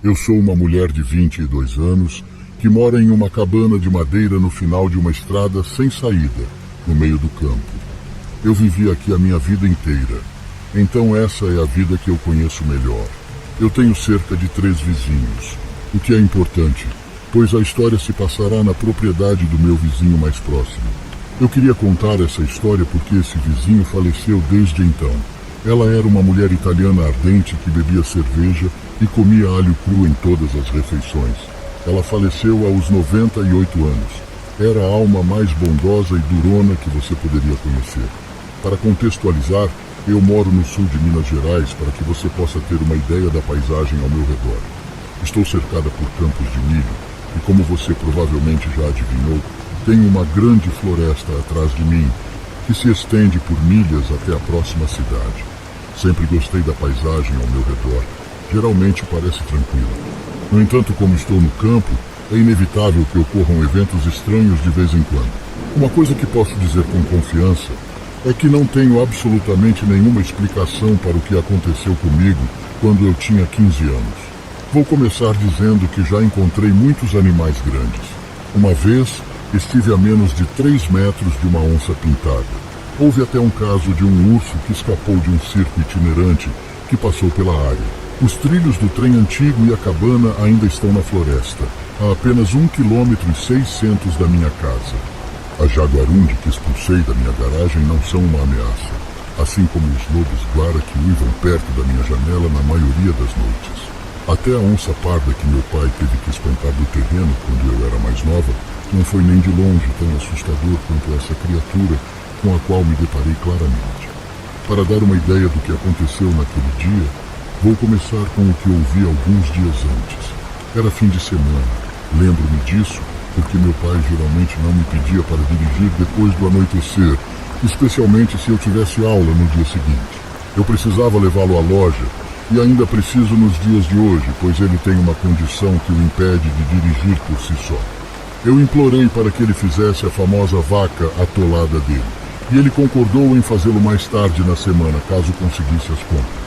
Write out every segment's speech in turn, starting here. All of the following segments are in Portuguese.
Eu sou uma mulher de 22 anos que mora em uma cabana de madeira no final de uma estrada sem saída, no meio do campo. Eu vivi aqui a minha vida inteira, então essa é a vida que eu conheço melhor. Eu tenho cerca de 3 vizinhos, o que é importante, pois a história se passará na propriedade do meu vizinho mais próximo. Eu queria contar essa história porque esse vizinho faleceu desde então. Ela era uma mulher italiana ardente que bebia cerveja e comia alho cru em todas as refeições. Ela faleceu aos 98 anos. Era a alma mais bondosa e durona que você poderia conhecer. Para contextualizar, eu moro no sul de Minas Gerais para que você possa ter uma ideia da paisagem ao meu redor. Estou cercada por campos de milho e, como você provavelmente já adivinhou, tenho uma grande floresta atrás de mim que se estende por milhas até a próxima cidade. Sempre gostei da paisagem ao meu redor. Geralmente parece tranquila. No entanto, como estou no campo, é inevitável que ocorram eventos estranhos de vez em quando. Uma coisa que posso dizer com confiança é que não tenho absolutamente nenhuma explicação para o que aconteceu comigo quando eu tinha 15 anos. Vou começar dizendo que já encontrei muitos animais grandes. Uma vez, estive a menos de 3 metros de uma onça pintada. Houve até um caso de um urso que escapou de um circo itinerante que passou pela área. Os trilhos do trem antigo e a cabana ainda estão na floresta, a apenas 1,6 km da minha casa. As jaguarundi que expulsei da minha garagem não são uma ameaça, assim como os lobos guara que uivam perto da minha janela na maioria das noites. Até a onça parda que meu pai teve que espantar do terreno quando eu era mais nova não foi nem de longe tão assustador quanto essa criatura com a qual me deparei claramente. Para dar uma ideia do que aconteceu naquele dia, vou começar com o que ouvi alguns dias antes. Era fim de semana. Lembro-me disso porque meu pai geralmente não me pedia para dirigir depois do anoitecer, especialmente se eu tivesse aula no dia seguinte. Eu precisava levá-lo à loja e ainda preciso nos dias de hoje, pois ele tem uma condição que o impede de dirigir por si só. Eu implorei para que ele fizesse a famosa vaca atolada dele, e ele concordou em fazê-lo mais tarde na semana, caso conseguisse as compras.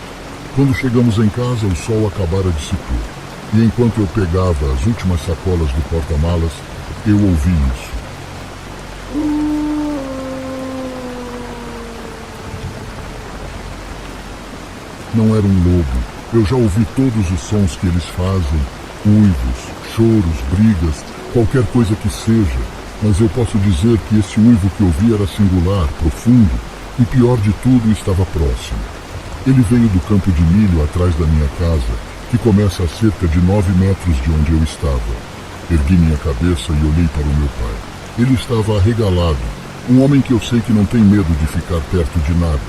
Quando chegamos em casa, o sol acabara de se pôr, e enquanto eu pegava as últimas sacolas do porta-malas, eu ouvi isso. Não era um lobo. Eu já ouvi todos os sons que eles fazem, uivos, choros, brigas, qualquer coisa que seja, mas eu posso dizer que esse uivo que ouvi era singular, profundo, e pior de tudo, estava próximo. Ele veio do campo de milho atrás da minha casa, que começa a cerca de 9 metros de onde eu estava. Ergui minha cabeça e olhei para o meu pai. Ele estava arregalado, um homem que eu sei que não tem medo de ficar perto de nada,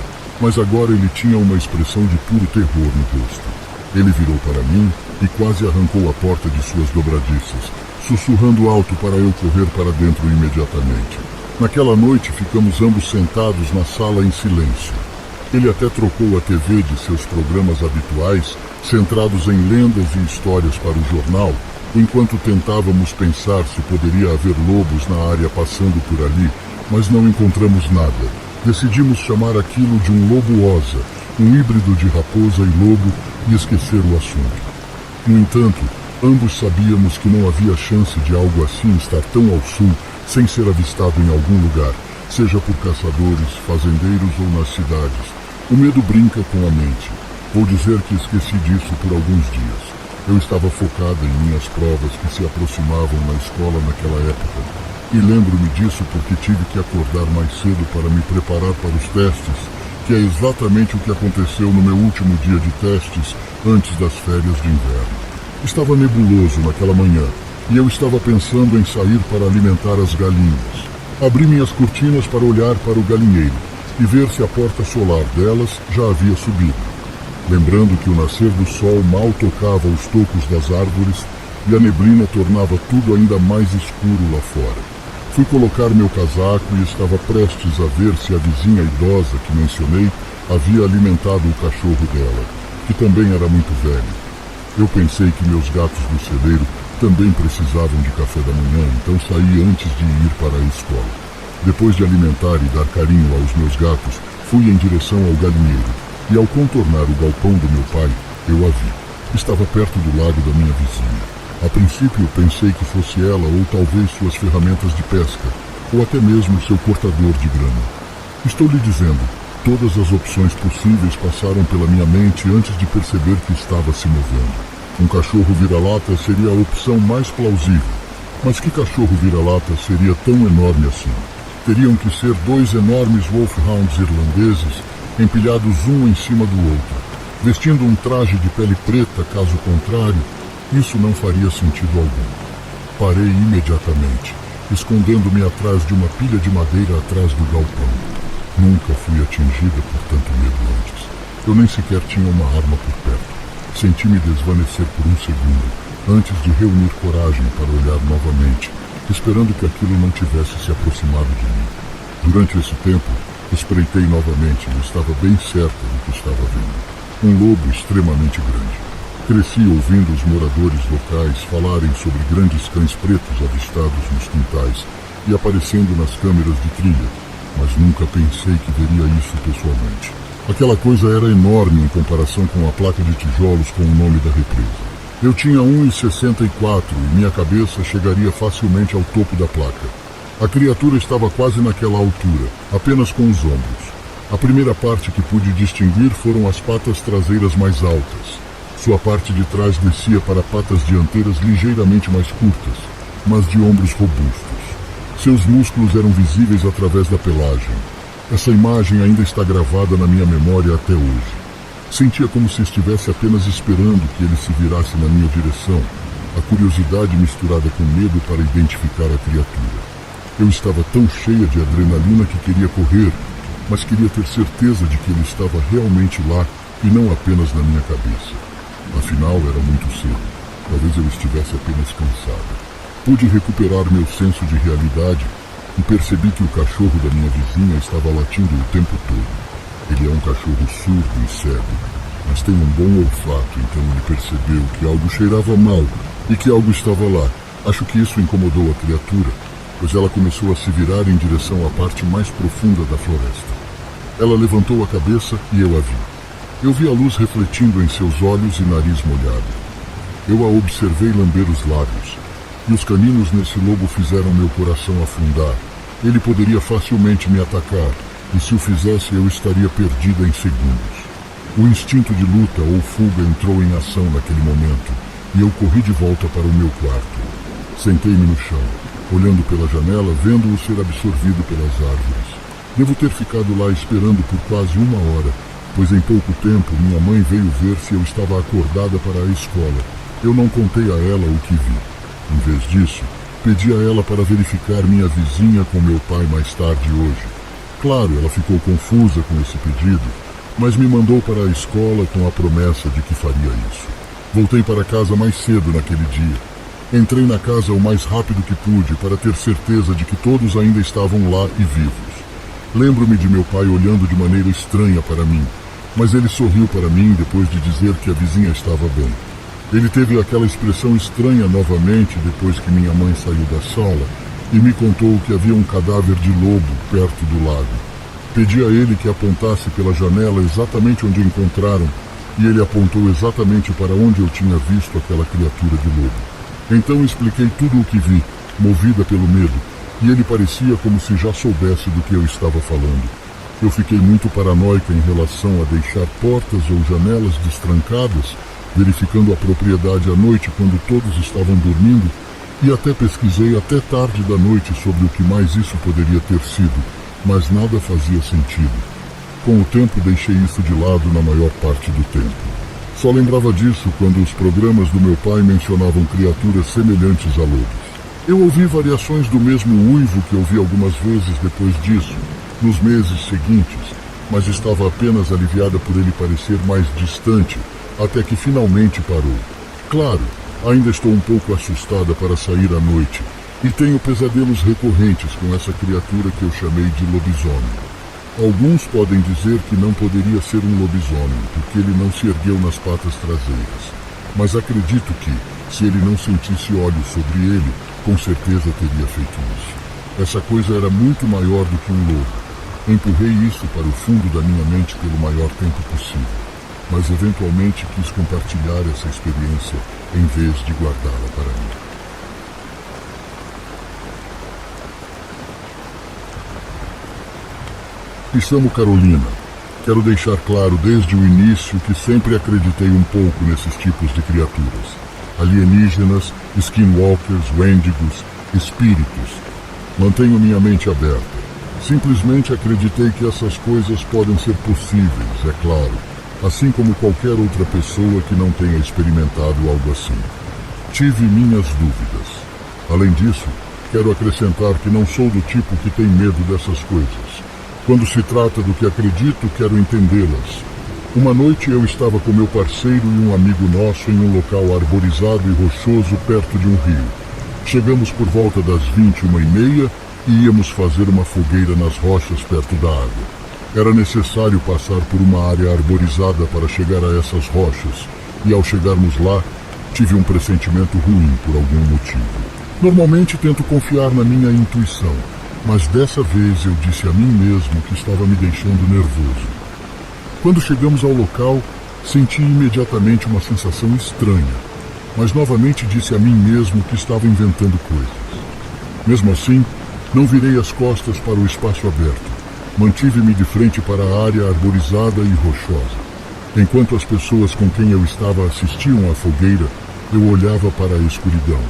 mas agora ele tinha uma expressão de puro terror no rosto. Ele virou para mim e quase arrancou a porta de suas dobradiças, sussurrando alto para eu correr para dentro imediatamente. Naquela noite ficamos ambos sentados na sala em silêncio. Ele até trocou a TV de seus programas habituais, centrados em lendas e histórias para o jornal, enquanto tentávamos pensar se poderia haver lobos na área passando por ali, mas não encontramos nada. Decidimos chamar aquilo de um lobo-osa, um híbrido de raposa e lobo, e esquecer o assunto. No entanto, ambos sabíamos que não havia chance de algo assim estar tão ao sul sem ser avistado em algum lugar, seja por caçadores, fazendeiros ou nas cidades. O medo brinca com a mente. Vou dizer que esqueci disso por alguns dias. Eu estava focada em minhas provas que se aproximavam na escola naquela época. E lembro-me disso porque tive que acordar mais cedo para me preparar para os testes, que é exatamente o que aconteceu no meu último dia de testes antes das férias de inverno. Estava nebuloso naquela manhã e eu estava pensando em sair para alimentar as galinhas. Abri minhas cortinas para olhar para o galinheiro e ver se a porta solar delas já havia subido. Lembrando que o nascer do sol mal tocava os tocos das árvores e a neblina tornava tudo ainda mais escuro lá fora. Fui colocar meu casaco e estava prestes a ver se a vizinha idosa que mencionei havia alimentado o cachorro dela, que também era muito velho. Eu pensei que meus gatos do celeiro também precisavam de café da manhã, então saí antes de ir para a escola. Depois de alimentar e dar carinho aos meus gatos, fui em direção ao galinheiro, e ao contornar o galpão do meu pai, eu a vi. Estava perto do lago da minha vizinha. A princípio pensei que fosse ela ou talvez suas ferramentas de pesca, ou até mesmo seu cortador de grama. Estou lhe dizendo, todas as opções possíveis passaram pela minha mente antes de perceber que estava se movendo. Um cachorro vira-lata seria a opção mais plausível. Mas que cachorro vira-lata seria tão enorme assim? Teriam que ser 2 enormes wolfhounds irlandeses, empilhados um em cima do outro, vestindo um traje de pele preta, caso contrário, isso não faria sentido algum. Parei imediatamente, escondendo-me atrás de uma pilha de madeira atrás do galpão. Nunca fui atingida por tanto medo antes. Eu nem sequer tinha uma arma por perto. Senti-me desvanecer por um segundo, antes de reunir coragem para olhar novamente, esperando que aquilo não tivesse se aproximado de mim. Durante esse tempo, espreitei novamente e estava bem certa do que estava vendo. Um lobo extremamente grande. Cresci ouvindo os moradores locais falarem sobre grandes cães pretos avistados nos quintais e aparecendo nas câmeras de trilha, mas nunca pensei que veria isso pessoalmente. Aquela coisa era enorme em comparação com a placa de tijolos com o nome da represa. Eu tinha 1,64 e minha cabeça chegaria facilmente ao topo da placa. A criatura estava quase naquela altura, apenas com os ombros. A primeira parte que pude distinguir foram as patas traseiras mais altas. Sua parte de trás descia para patas dianteiras ligeiramente mais curtas, mas de ombros robustos. Seus músculos eram visíveis através da pelagem. Essa imagem ainda está gravada na minha memória até hoje. Sentia como se estivesse apenas esperando que ele se virasse na minha direção, a curiosidade misturada com medo para identificar a criatura. Eu estava tão cheia de adrenalina que queria correr, mas queria ter certeza de que ele estava realmente lá e não apenas na minha cabeça. Afinal, era muito cedo. Talvez eu estivesse apenas cansada. Pude recuperar meu senso de realidade e percebi que o cachorro da minha vizinha estava latindo o tempo todo. Ele é um cachorro surdo e cego, mas tem um bom olfato, então ele percebeu que algo cheirava mal e que algo estava lá. Acho que isso incomodou a criatura, pois ela começou a se virar em direção à parte mais profunda da floresta. Ela levantou a cabeça e eu a vi. Eu vi a luz refletindo em seus olhos e nariz molhado. Eu a observei lamber os lábios, e os caninos nesse lobo fizeram meu coração afundar. Ele poderia facilmente me atacar, e se o fizesse eu estaria perdida em segundos. O instinto de luta ou fuga entrou em ação naquele momento, e eu corri de volta para o meu quarto. Sentei-me no chão, olhando pela janela, vendo-o ser absorvido pelas árvores. Devo ter ficado lá esperando por quase 1 hora, pois em pouco tempo minha mãe veio ver se eu estava acordada para a escola. Eu não contei a ela o que vi. Em vez disso, pedi a ela para verificar minha vizinha com meu pai mais tarde hoje. Claro, ela ficou confusa com esse pedido, mas me mandou para a escola com a promessa de que faria isso. Voltei para casa mais cedo naquele dia. Entrei na casa o mais rápido que pude para ter certeza de que todos ainda estavam lá e vivos. Lembro-me de meu pai olhando de maneira estranha para mim, mas ele sorriu para mim depois de dizer que a vizinha estava bem. Ele teve aquela expressão estranha novamente depois que minha mãe saiu da sala e me contou que havia um cadáver de lobo perto do lago. Pedi a ele que apontasse pela janela exatamente onde encontraram e ele apontou exatamente para onde eu tinha visto aquela criatura de lobo. Então expliquei tudo o que vi, movida pelo medo, e ele parecia como se já soubesse do que eu estava falando. Eu fiquei muito paranoica em relação a deixar portas ou janelas destrancadas, verificando a propriedade à noite quando todos estavam dormindo, e até pesquisei até tarde da noite sobre o que mais isso poderia ter sido, mas nada fazia sentido. Com o tempo deixei isso de lado na maior parte do tempo. Só lembrava disso quando os programas do meu pai mencionavam criaturas semelhantes a lobos. Eu ouvi variações do mesmo uivo que ouvi algumas vezes depois disso, nos meses seguintes, mas estava apenas aliviada por ele parecer mais distante, até que finalmente parou. Claro, ainda estou um pouco assustada para sair à noite e tenho pesadelos recorrentes com essa criatura que eu chamei de lobisomem. Alguns podem dizer que não poderia ser um lobisomem, porque ele não se ergueu nas patas traseiras. Mas acredito que, se ele não sentisse olhos sobre ele, com certeza teria feito isso. Essa coisa era muito maior do que um lobo. Empurrei isso para o fundo da minha mente pelo maior tempo possível. mas eventualmente quis compartilhar essa experiência em vez de guardá-la para mim. Me chamo Carolina. Quero deixar claro desde o início que sempre acreditei um pouco nesses tipos de criaturas. Alienígenas, skinwalkers, wendigos, espíritos. Mantenho minha mente aberta. Simplesmente acreditei que essas coisas podem ser possíveis, é claro, assim como qualquer outra pessoa que não tenha experimentado algo assim. Tive minhas dúvidas. Além disso, quero acrescentar que não sou do tipo que tem medo dessas coisas. Quando se trata do que acredito, quero entendê-las. Uma noite eu estava com meu parceiro e um amigo nosso em um local arborizado e rochoso perto de um rio. Chegamos por volta das 21h30 e íamos fazer uma fogueira nas rochas perto da água. Era necessário passar por uma área arborizada para chegar a essas rochas, e ao chegarmos lá, tive um pressentimento ruim por algum motivo. Normalmente tento confiar na minha intuição, mas dessa vez eu disse a mim mesmo que estava me deixando nervoso. Quando chegamos ao local, senti imediatamente uma sensação estranha, mas novamente disse a mim mesmo que estava inventando coisas. Mesmo assim, não virei as costas para o espaço aberto. Mantive-me de frente para a área arborizada e rochosa. Enquanto as pessoas com quem eu estava assistiam à fogueira, eu olhava para a escuridão,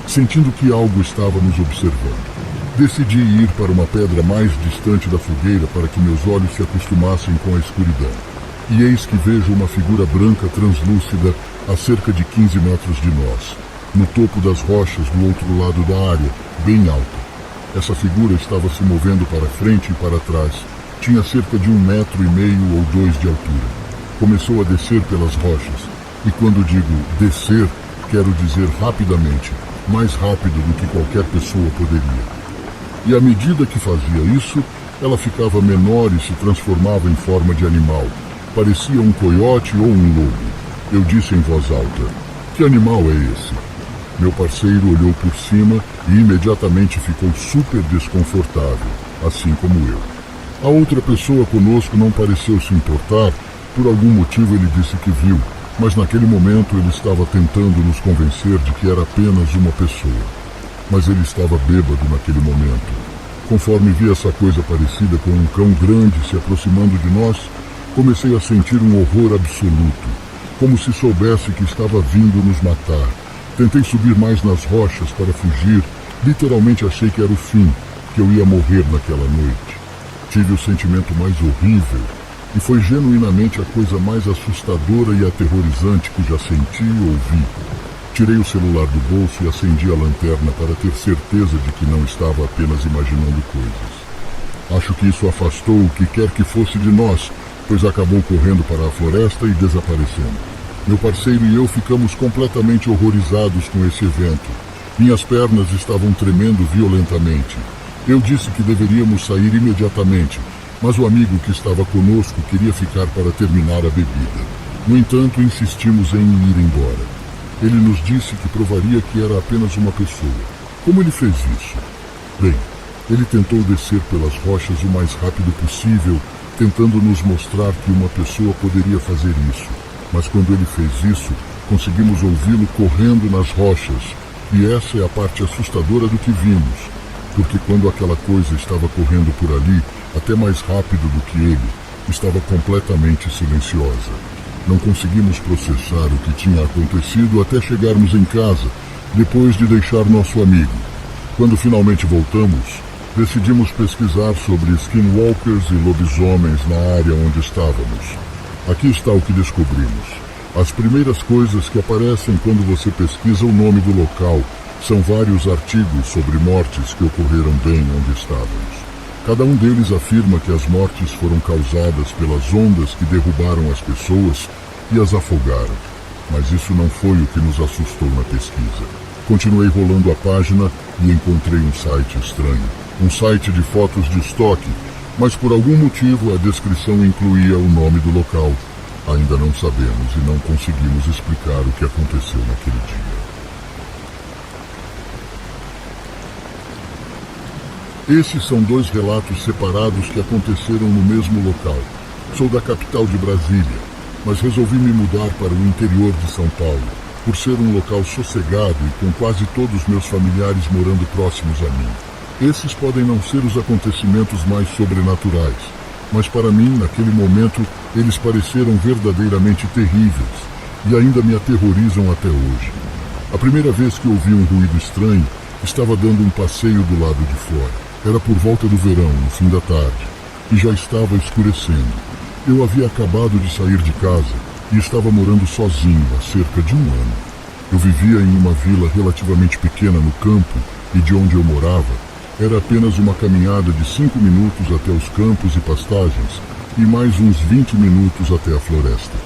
sentindo que algo estava nos observando. Decidi ir para uma pedra mais distante da fogueira para que meus olhos se acostumassem com a escuridão. E eis que vejo uma figura branca translúcida a cerca de 15 metros de nós, no topo das rochas do outro lado da área, bem alta. Essa figura estava se movendo para frente e para trás. Tinha cerca de 1,5 metros ou 2 de altura. Começou a descer pelas rochas. E quando digo descer, quero dizer rapidamente, mais rápido do que qualquer pessoa poderia. E à medida que fazia isso, ela ficava menor e se transformava em forma de animal. Parecia um coiote ou um lobo. Eu disse em voz alta: "Que animal é esse?" Meu parceiro olhou por cima e imediatamente ficou super desconfortável, assim como eu. A outra pessoa conosco não pareceu se importar. Por algum motivo ele disse que viu, mas naquele momento ele estava tentando nos convencer de que era apenas uma pessoa. Mas ele estava bêbado naquele momento. Conforme vi essa coisa parecida com um cão grande se aproximando de nós, comecei a sentir um horror absoluto, como se soubesse que estava vindo nos matar. Tentei subir mais nas rochas para fugir, literalmente achei que era o fim, que eu ia morrer naquela noite. Tive o sentimento mais horrível, e foi genuinamente a coisa mais assustadora e aterrorizante que já senti ou vi. Tirei o celular do bolso e acendi a lanterna para ter certeza de que não estava apenas imaginando coisas. Acho que isso afastou o que quer que fosse de nós, pois acabou correndo para a floresta e desaparecendo. Meu parceiro e eu ficamos completamente horrorizados com esse evento. Minhas pernas estavam tremendo violentamente. Eu disse que deveríamos sair imediatamente, mas o amigo que estava conosco queria ficar para terminar a bebida. No entanto, insistimos em ir embora. Ele nos disse que provaria que era apenas uma pessoa. Como ele fez isso? Bem, ele tentou descer pelas rochas o mais rápido possível, tentando nos mostrar que uma pessoa poderia fazer isso. Mas quando ele fez isso, conseguimos ouvi-lo correndo nas rochas. E essa é a parte assustadora do que vimos, porque quando aquela coisa estava correndo por ali, até mais rápido do que ele, estava completamente silenciosa. Não conseguimos processar o que tinha acontecido até chegarmos em casa, depois de deixar nosso amigo. Quando finalmente voltamos, decidimos pesquisar sobre skinwalkers e lobisomens na área onde estávamos. Aqui está o que descobrimos. As primeiras coisas que aparecem quando você pesquisa o nome do local são vários artigos sobre mortes que ocorreram bem onde estávamos. Cada um deles afirma que as mortes foram causadas pelas ondas que derrubaram as pessoas e as afogaram. Mas isso não foi o que nos assustou na pesquisa. Continuei rolando a página e encontrei um site estranho. Um site de fotos de estoque, mas por algum motivo a descrição incluía o nome do local. Ainda não sabemos e não conseguimos explicar o que aconteceu naquele dia. Esses são 2 relatos separados que aconteceram no mesmo local. Sou da capital de Brasília. mas resolvi me mudar para o interior de São Paulo, por ser um local sossegado e com quase todos meus familiares morando próximos a mim. Esses podem não ser os acontecimentos mais sobrenaturais, mas para mim, naquele momento, eles pareceram verdadeiramente terríveis e ainda me aterrorizam até hoje. A primeira vez que ouvi um ruído estranho, estava dando um passeio do lado de fora. Era por volta do verão, no fim da tarde, e já estava escurecendo. Eu havia acabado de sair de casa e estava morando sozinho há cerca de um ano. Eu vivia em uma vila relativamente pequena no campo e de onde eu morava, era apenas uma caminhada de 5 minutos até os campos e pastagens e mais uns 20 minutos até a floresta.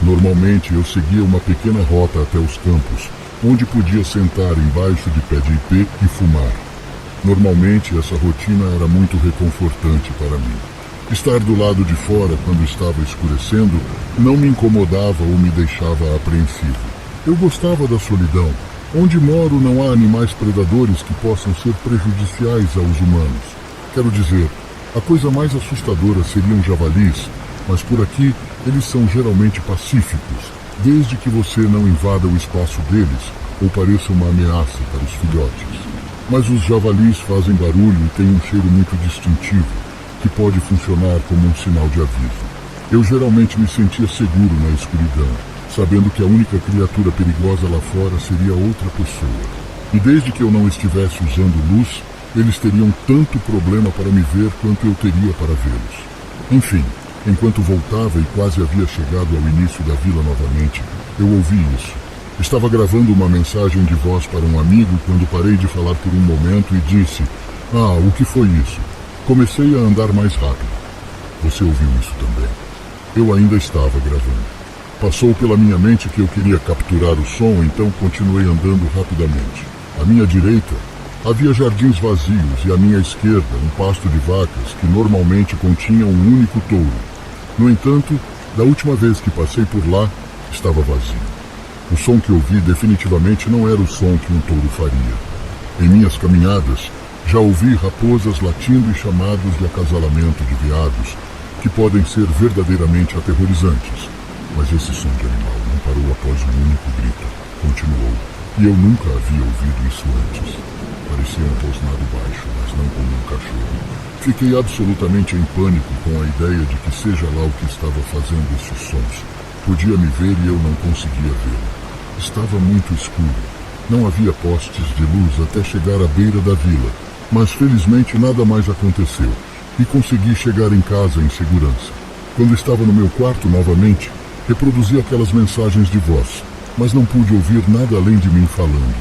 Normalmente eu seguia uma pequena rota até os campos, onde podia sentar embaixo de pé de ipê e fumar. Normalmente essa rotina era muito reconfortante para mim. Estar do lado de fora quando estava escurecendo não me incomodava ou me deixava apreensivo. Eu gostava da solidão. Onde moro não há animais predadores que possam ser prejudiciais aos humanos. Quero dizer, a coisa mais assustadora seriam javalis, mas por aqui eles são geralmente pacíficos, desde que você não invada o espaço deles ou pareça uma ameaça para os filhotes. Mas os javalis fazem barulho e têm um cheiro muito distintivo, que pode funcionar como um sinal de aviso. Eu geralmente me sentia seguro na escuridão, sabendo que a única criatura perigosa lá fora seria outra pessoa. E desde que eu não estivesse usando luz, eles teriam tanto problema para me ver quanto eu teria para vê-los. Enfim, enquanto voltava e quase havia chegado ao início da vila novamente, eu ouvi isso. Estava gravando uma mensagem de voz para um amigo quando parei de falar por um momento e disse: "Ah, o que foi isso?" Comecei a andar mais rápido. Você ouviu isso também? Eu ainda estava gravando. Passou pela minha mente que eu queria capturar o som, então continuei andando rapidamente. À minha direita, havia jardins vazios e à minha esquerda, um pasto de vacas que normalmente continha um único touro. No entanto, da última vez que passei por lá, estava vazio. O som que ouvi definitivamente não era o som que um touro faria. Em minhas caminhadas, já ouvi raposas latindo e chamados de acasalamento de veados, que podem ser verdadeiramente aterrorizantes. Mas esse som de animal não parou após um único grito. Continuou, e eu nunca havia ouvido isso antes. Parecia um rosnado baixo, mas não como um cachorro. Fiquei absolutamente em pânico com a ideia de que seja lá o que estava fazendo esses sons. Podia me ver e eu não conseguia vê-lo. Estava muito escuro. Não havia postes de luz até chegar à beira da vila, mas felizmente nada mais aconteceu e consegui chegar em casa em segurança. Quando estava no meu quarto novamente, reproduzi aquelas mensagens de voz, mas não pude ouvir nada além de mim falando.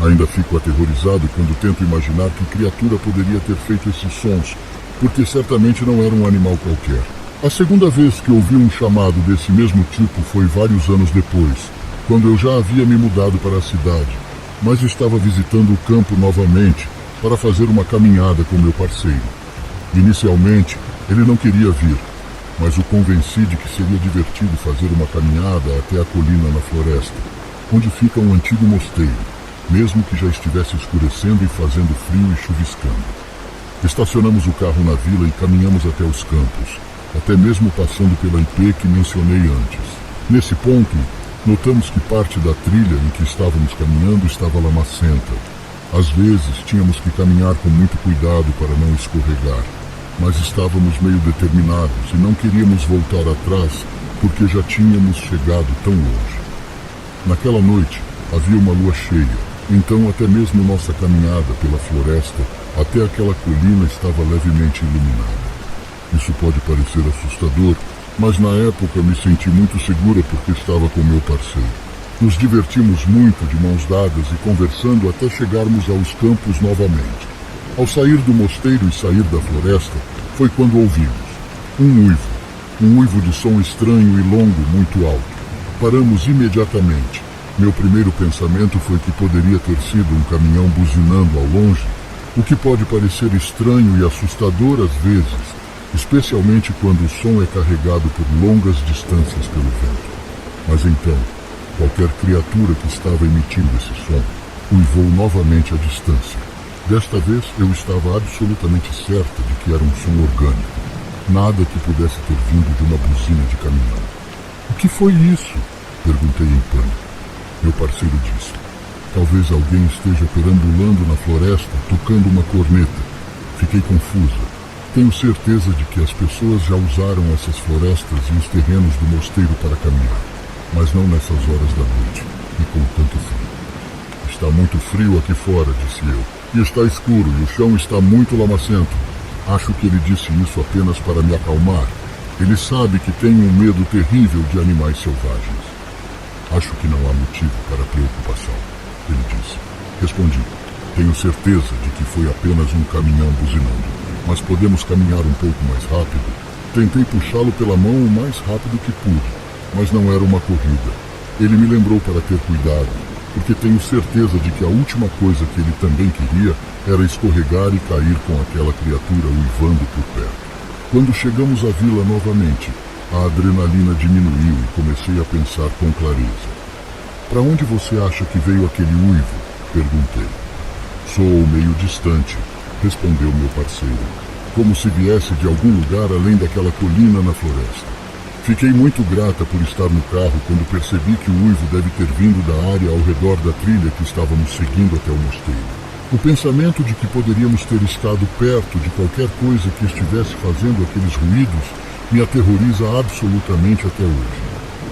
Ainda fico aterrorizado quando tento imaginar que criatura poderia ter feito esses sons, porque certamente não era um animal qualquer. A segunda vez que ouvi um chamado desse mesmo tipo foi vários anos depois, quando eu já havia me mudado para a cidade, mas estava visitando o campo novamente para fazer uma caminhada com meu parceiro. Inicialmente, ele não queria vir, mas o convenci de que seria divertido fazer uma caminhada até a colina na floresta, onde fica um antigo mosteiro, mesmo que já estivesse escurecendo e fazendo frio e chuviscando. Estacionamos o carro na vila e caminhamos até os campos, até mesmo passando pela ipê que mencionei antes. Nesse ponto, notamos que parte da trilha em que estávamos caminhando estava lamacenta. Às vezes, tínhamos que caminhar com muito cuidado para não escorregar, mas estávamos meio determinados e não queríamos voltar atrás porque já tínhamos chegado tão longe. Naquela noite, havia uma lua cheia, então até mesmo nossa caminhada pela floresta até aquela colina estava levemente iluminada. Isso pode parecer assustador, mas na época me senti muito segura porque estava com meu parceiro. Nos divertimos muito de mãos dadas e conversando até chegarmos aos campos novamente. Ao sair do mosteiro e sair da floresta, foi quando ouvimos um uivo de som estranho e longo muito alto. Paramos imediatamente. Meu primeiro pensamento foi que poderia ter sido um caminhão buzinando ao longe, o que pode parecer estranho e assustador às vezes, especialmente quando o som é carregado por longas distâncias pelo vento. Mas então, qualquer criatura que estava emitindo esse som uivou novamente à distância. Desta vez eu estava absolutamente certa de que era um som orgânico, nada que pudesse ter vindo de uma buzina de caminhão. O que foi isso? Perguntei em pânico. Meu parceiro disse: talvez alguém esteja perambulando na floresta, tocando uma corneta. Fiquei confusa. Tenho certeza de que as pessoas já usaram essas florestas e os terrenos do mosteiro para caminhar, mas não nessas horas da noite e com tanto frio. Está muito frio aqui fora, disse eu, e está escuro e o chão está muito lamacento. Acho que ele disse isso apenas para me acalmar. Ele sabe que tenho um medo terrível de animais selvagens. Acho que não há motivo para preocupação, ele disse. Respondi: tenho certeza de que foi apenas um caminhão buzinando, mas podemos caminhar um pouco mais rápido. Tentei puxá-lo pela mão o mais rápido que pude, mas não era uma corrida. Ele me lembrou para ter cuidado, porque tenho certeza de que a última coisa que ele também queria era escorregar e cair com aquela criatura uivando por perto. Quando chegamos à vila novamente, a adrenalina diminuiu e comecei a pensar com clareza. Para onde você acha que veio aquele uivo? Perguntei. Soou meio distante, respondeu meu parceiro, como se viesse de algum lugar além daquela colina na floresta. Fiquei muito grata por estar no carro quando percebi que o uivo deve ter vindo da área ao redor da trilha que estávamos seguindo até o mosteiro. O pensamento de que poderíamos ter estado perto de qualquer coisa que estivesse fazendo aqueles ruídos me aterroriza absolutamente até hoje.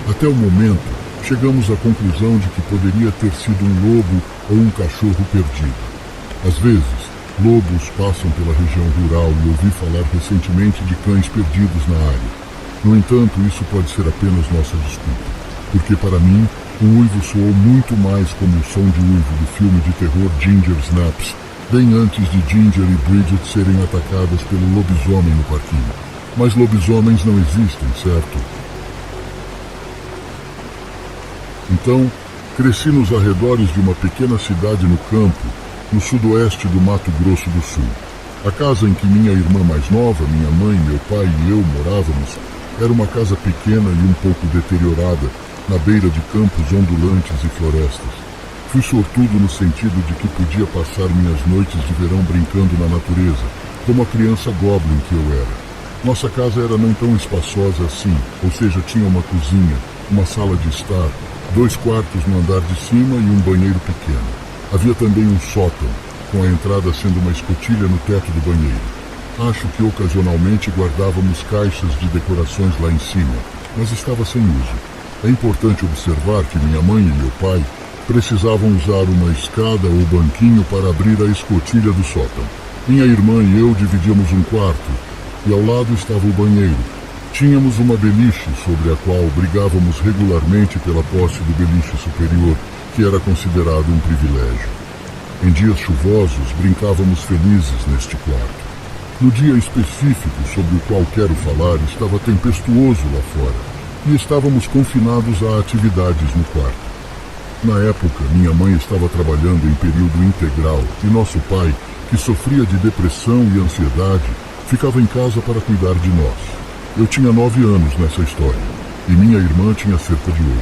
Até o momento, chegamos à conclusão de que poderia ter sido um lobo ou um cachorro perdido. Às vezes, lobos passam pela região rural e ouvi falar recentemente de cães perdidos na área. No entanto, isso pode ser apenas nossa desculpa, porque para mim, o uivo soou muito mais como o som de uivo do filme de terror Ginger Snaps, bem antes de Ginger e Bridget serem atacadas pelo lobisomem no parquinho. Mas lobisomens não existem, certo? Então, cresci nos arredores de uma pequena cidade no campo, no sudoeste do Mato Grosso do Sul. A casa em que minha irmã mais nova, minha mãe, meu pai e eu morávamos era uma casa pequena e um pouco deteriorada, na beira de campos ondulantes e florestas. Fui sortudo no sentido de que podia passar minhas noites de verão brincando na natureza, como a criança goblin que eu era. Nossa casa era não tão espaçosa assim, ou seja, tinha uma cozinha, uma sala de estar, 2 quartos no andar de cima e um banheiro pequeno. Havia também um sótão, com a entrada sendo uma escotilha no teto do banheiro. Acho que ocasionalmente guardávamos caixas de decorações lá em cima, mas estava sem uso. É importante observar que minha mãe e meu pai precisavam usar uma escada ou banquinho para abrir a escotilha do sótão. Minha irmã e eu dividíamos um quarto, e ao lado estava o banheiro. Tínhamos uma beliche sobre a qual brigávamos regularmente pela posse do beliche superior, que era considerado um privilégio. Em dias chuvosos, brincávamos felizes neste quarto. No dia específico sobre o qual quero falar, estava tempestuoso lá fora, e estávamos confinados a atividades no quarto. Na época, minha mãe estava trabalhando em período integral e nosso pai, que sofria de depressão e ansiedade, ficava em casa para cuidar de nós. Eu tinha 9 anos nessa história e minha irmã tinha cerca de 8.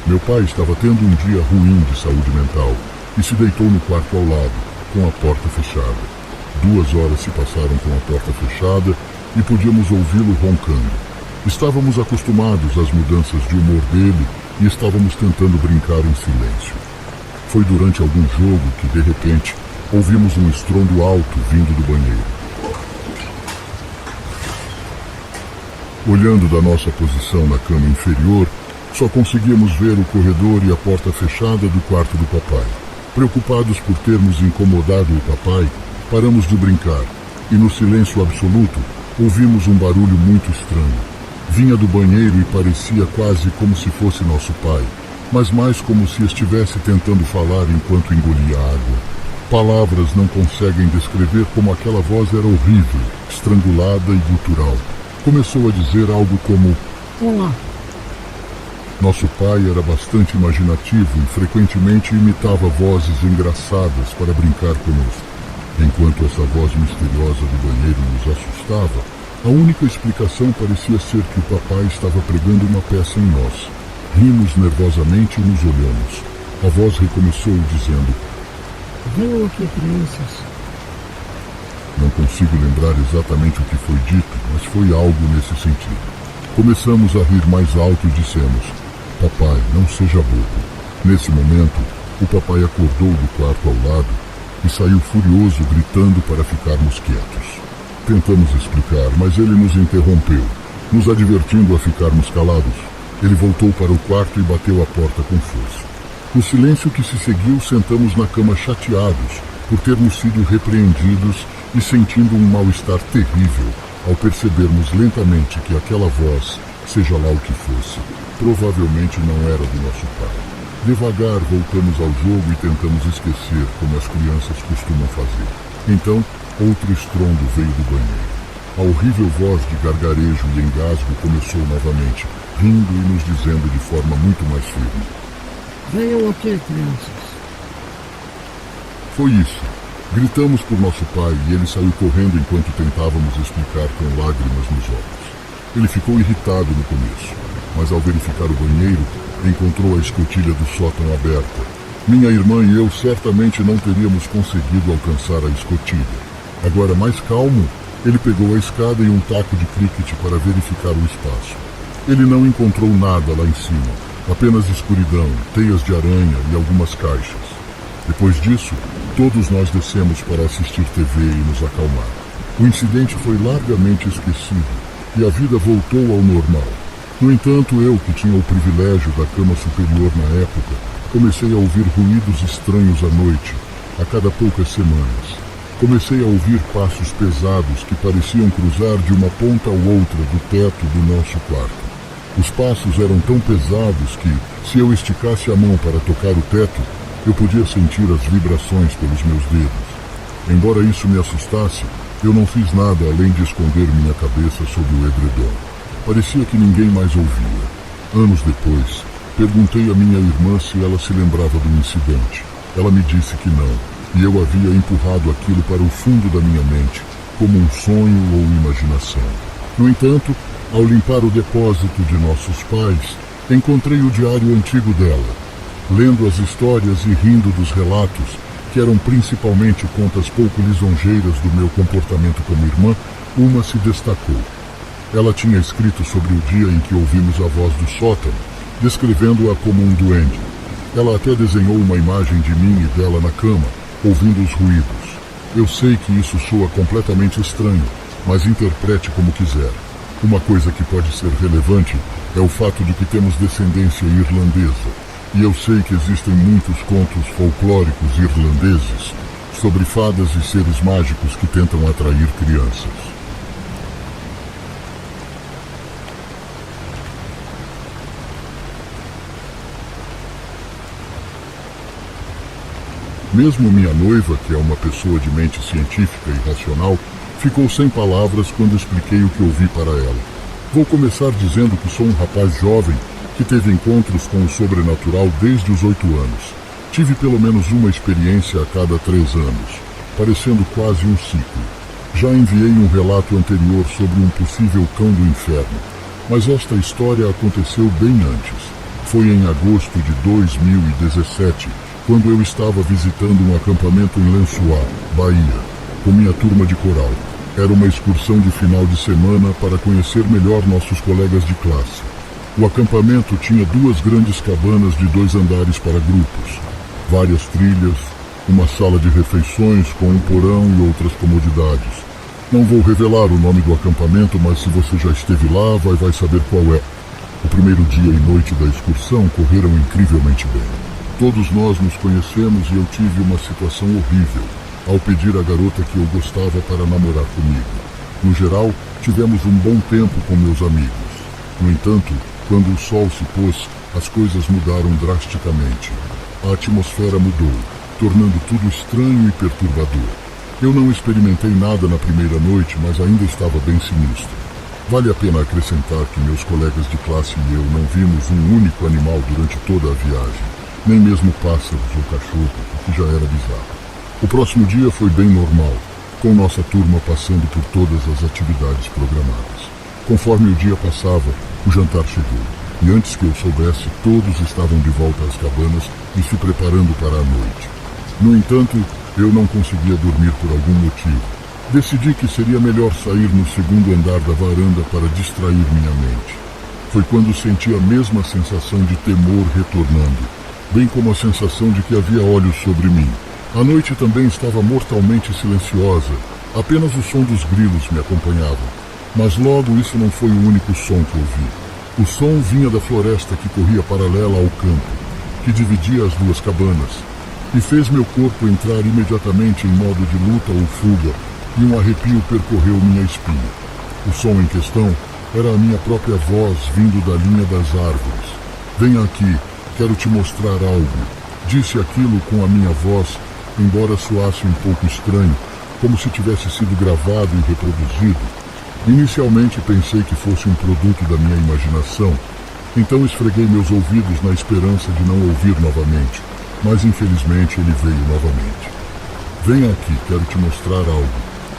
Meu pai estava tendo um dia ruim de saúde mental e se deitou no quarto ao lado, com a porta fechada. 2 horas se passaram com a porta fechada e podíamos ouvi-lo roncando. Estávamos acostumados às mudanças de humor dele e estávamos tentando brincar em silêncio. Foi durante algum jogo que, de repente, ouvimos um estrondo alto vindo do banheiro. Olhando da nossa posição na cama inferior, só conseguíamos ver o corredor e a porta fechada do quarto do papai. Preocupados por termos incomodado o papai, paramos de brincar e, no silêncio absoluto, ouvimos um barulho muito estranho. Vinha do banheiro e parecia quase como se fosse nosso pai, mas mais como se estivesse tentando falar enquanto engolia água. Palavras não conseguem descrever como aquela voz era horrível, estrangulada e gutural. Começou a dizer algo como: "Olá". Nosso pai era bastante imaginativo e frequentemente imitava vozes engraçadas para brincar conosco. Enquanto essa voz misteriosa do banheiro nos assustava, a única explicação parecia ser que o papai estava pregando uma peça em nós. Rimos nervosamente e nos olhamos. A voz recomeçou dizendo: "Venham aqui, crianças". Não consigo lembrar exatamente o que foi dito, mas foi algo nesse sentido. Começamos a rir mais alto e dissemos: papai, não seja bobo. Nesse momento, o papai acordou do quarto ao lado e saiu furioso, gritando para ficarmos quietos. Tentamos explicar, mas ele nos interrompeu, nos advertindo a ficarmos calados. Ele voltou para o quarto e bateu a porta com força. No silêncio que se seguiu, sentamos na cama chateados por termos sido repreendidos e sentindo um mal-estar terrível ao percebermos lentamente que aquela voz, seja lá o que fosse, provavelmente não era do nosso pai. Devagar voltamos ao jogo e tentamos esquecer, como as crianças costumam fazer. Então, outro estrondo veio do banheiro. A horrível voz de gargarejo e engasgo começou novamente, rindo e nos dizendo de forma muito mais firme: venham aqui, crianças. Foi isso. Gritamos por nosso pai e ele saiu correndo enquanto tentávamos explicar com lágrimas nos olhos. Ele ficou irritado no começo, mas ao verificar o banheiro, encontrou a escotilha do sótão aberta. Minha irmã e eu certamente não teríamos conseguido alcançar a escotilha. Agora, mais calmo, ele pegou a escada e um taco de cricket para verificar o espaço. Ele não encontrou nada lá em cima, apenas escuridão, teias de aranha e algumas caixas. Depois disso, todos nós descemos para assistir TV e nos acalmar. O incidente foi largamente esquecido e a vida voltou ao normal. No entanto, eu, que tinha o privilégio da cama superior na época, comecei a ouvir ruídos estranhos à noite, a cada poucas semanas. Comecei a ouvir passos pesados que pareciam cruzar de uma ponta à outra do teto do nosso quarto. Os passos eram tão pesados que, se eu esticasse a mão para tocar o teto, eu podia sentir as vibrações pelos meus dedos. Embora isso me assustasse, eu não fiz nada além de esconder minha cabeça sob o edredom. Parecia que ninguém mais ouvia. Anos depois, perguntei à minha irmã se ela se lembrava do incidente. Ela me disse que não, e eu havia empurrado aquilo para o fundo da minha mente, como um sonho ou imaginação. No entanto, ao limpar o depósito de nossos pais, encontrei o diário antigo dela. Lendo as histórias e rindo dos relatos, que eram principalmente contas pouco lisonjeiras do meu comportamento como irmã, uma se destacou. Ela tinha escrito sobre o dia em que ouvimos a voz do sótão, descrevendo-a como um duende. Ela até desenhou uma imagem de mim e dela na cama, ouvindo os ruídos. Eu sei que isso soa completamente estranho, mas interprete como quiser. Uma coisa que pode ser relevante é o fato de que temos descendência irlandesa, e eu sei que existem muitos contos folclóricos irlandeses sobre fadas e seres mágicos que tentam atrair crianças. Mesmo minha noiva, que é uma pessoa de mente científica e racional, ficou sem palavras quando expliquei o que ouvi para ela. Vou começar dizendo que sou um rapaz jovem que teve encontros com o sobrenatural desde os 8 anos. Tive pelo menos uma experiência a cada 3 anos, parecendo quase um ciclo. Já enviei um relato anterior sobre um possível cão do inferno, mas esta história aconteceu bem antes. Foi em agosto de 2017, quando eu estava visitando um acampamento em Lençoá, Bahia, com minha turma de coral. Era uma excursão de final de semana para conhecer melhor nossos colegas de classe. O acampamento tinha 2 grandes cabanas de 2 andares para grupos, várias trilhas, uma sala de refeições com um porão e outras comodidades. Não vou revelar o nome do acampamento, mas se você já esteve lá, vai saber qual é. O primeiro dia e noite da excursão correram incrivelmente bem. Todos nós nos conhecemos e eu tive uma situação horrível ao pedir à garota que eu gostava para namorar comigo. No geral, tivemos um bom tempo com meus amigos. No entanto, quando o sol se pôs, as coisas mudaram drasticamente. A atmosfera mudou, tornando tudo estranho e perturbador. Eu não experimentei nada na primeira noite, mas ainda estava bem sinistro. Vale a pena acrescentar que meus colegas de classe e eu não vimos um único animal durante toda a viagem, nem mesmo pássaros ou cachorro, o que já era bizarro. O próximo dia foi bem normal, com nossa turma passando por todas as atividades programadas. Conforme o dia passava, o jantar chegou, e antes que eu soubesse, todos estavam de volta às cabanas e se preparando para a noite. No entanto, eu não conseguia dormir por algum motivo. Decidi que seria melhor sair no segundo andar da varanda para distrair minha mente. Foi quando senti a mesma sensação de temor retornando, bem como a sensação de que havia olhos sobre mim. A noite também estava mortalmente silenciosa, apenas o som dos grilos me acompanhava. Mas logo isso não foi o único som que ouvi. O som vinha da floresta que corria paralela ao campo, que dividia as duas cabanas, e fez meu corpo entrar imediatamente em modo de luta ou fuga, e um arrepio percorreu minha espinha. O som em questão era a minha própria voz vindo da linha das árvores. Venha aqui, quero te mostrar algo. Disse aquilo com a minha voz, embora soasse um pouco estranho, como se tivesse sido gravado e reproduzido. Inicialmente pensei que fosse um produto da minha imaginação, então esfreguei meus ouvidos na esperança de não ouvir novamente, mas infelizmente ele veio novamente. Venha aqui, quero te mostrar algo,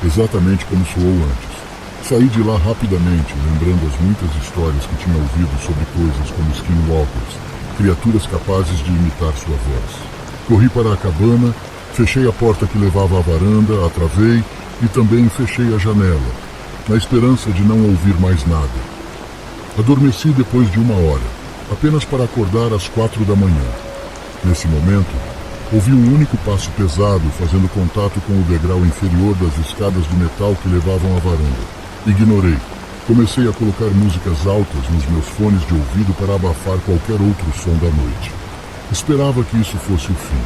exatamente como soou antes. Saí de lá rapidamente, lembrando as muitas histórias que tinha ouvido sobre coisas como skinwalkers, criaturas capazes de imitar sua voz. Corri para a cabana, fechei a porta que levava à varanda, a travei e também fechei a janela, na esperança de não ouvir mais nada. Adormeci depois de 1 hora, apenas para acordar às 4 da manhã. Nesse momento, ouvi um único passo pesado fazendo contato com o degrau inferior das escadas de metal que levavam à varanda. Ignorei. Comecei a colocar músicas altas nos meus fones de ouvido para abafar qualquer outro som da noite. Esperava que isso fosse o fim,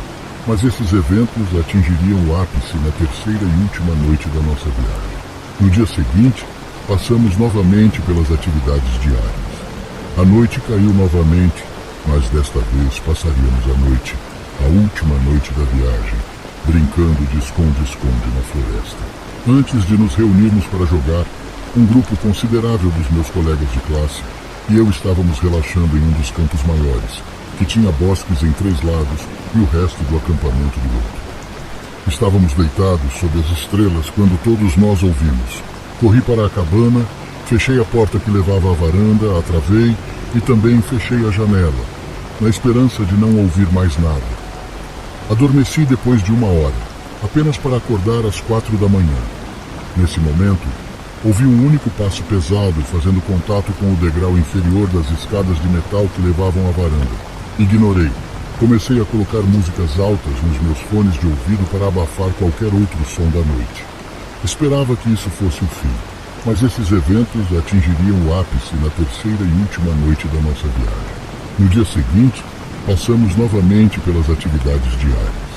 mas esses eventos atingiriam o ápice na terceira e última noite da nossa viagem. No dia seguinte, passamos novamente pelas atividades diárias. A noite caiu novamente, mas desta vez passaríamos a noite, a última noite da viagem, brincando de esconde-esconde na floresta. Antes de nos reunirmos para jogar, um grupo considerável dos meus colegas de classe e eu estávamos relaxando em um dos campos maiores, que tinha bosques em 3 lados e o resto do acampamento do outro. Estávamos deitados sob as estrelas quando todos nós ouvimos. Corri para a cabana, fechei a porta que levava à varanda, a travei e também fechei a janela, na esperança de não ouvir mais nada. Adormeci depois de 1 hora, apenas para acordar às 4 da manhã. Nesse momento, ouvi um único passo pesado fazendo contato com o degrau inferior das escadas de metal que levavam à varanda. Ignorei. Comecei a colocar músicas altas nos meus fones de ouvido para abafar qualquer outro som da noite. Esperava que isso fosse o fim, mas esses eventos atingiriam o ápice na terceira e última noite da nossa viagem. No dia seguinte, passamos novamente pelas atividades diárias.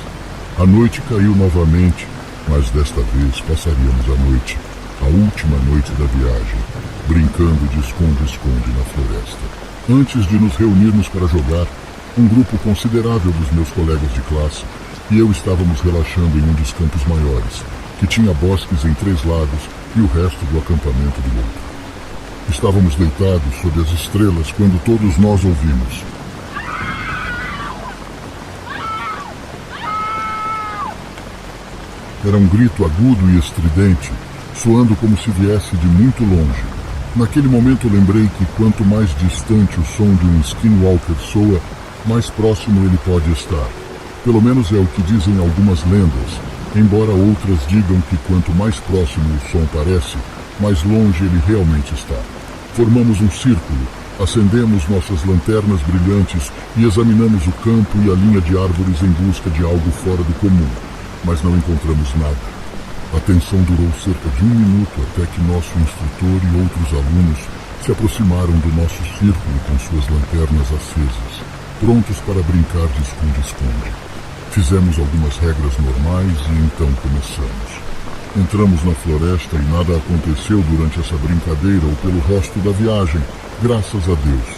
A noite caiu novamente, mas desta vez passaríamos a noite, a última noite da viagem, brincando de esconde-esconde na floresta. Antes de nos reunirmos para jogar, um grupo considerável dos meus colegas de classe e eu estávamos relaxando em um dos campos maiores, que tinha bosques em 3 lados e o resto do acampamento do outro. Estávamos deitados sob as estrelas quando todos nós ouvimos. Era um grito agudo e estridente, soando como se viesse de muito longe. Naquele momento lembrei que quanto mais distante o som de um skinwalker soa, mais próximo ele pode estar. Pelo menos é o que dizem algumas lendas, embora outras digam que quanto mais próximo o som parece, mais longe ele realmente está. Formamos um círculo, acendemos nossas lanternas brilhantes e examinamos o campo e a linha de árvores em busca de algo fora do comum, mas não encontramos nada. A tensão durou cerca de 1 minuto até que nosso instrutor e outros alunos se aproximaram do nosso círculo com suas lanternas acesas, prontos para brincar de esconde-esconde. Fizemos algumas regras normais e então começamos. Entramos na floresta e nada aconteceu durante essa brincadeira ou pelo resto da viagem, graças a Deus.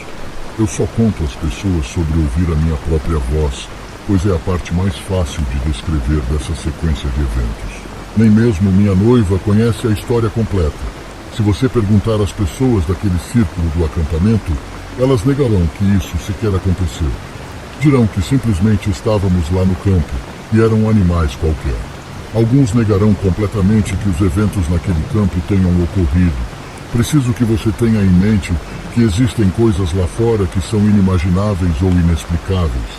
Eu só conto às pessoas sobre ouvir a minha própria voz, pois é a parte mais fácil de descrever dessa sequência de eventos. Nem mesmo minha noiva conhece a história completa. Se você perguntar às pessoas daquele círculo do acampamento, elas negarão que isso sequer aconteceu. Dirão que simplesmente estávamos lá no campo e eram animais qualquer. Alguns negarão completamente que os eventos naquele campo tenham ocorrido. Preciso que você tenha em mente que existem coisas lá fora que são inimagináveis ou inexplicáveis.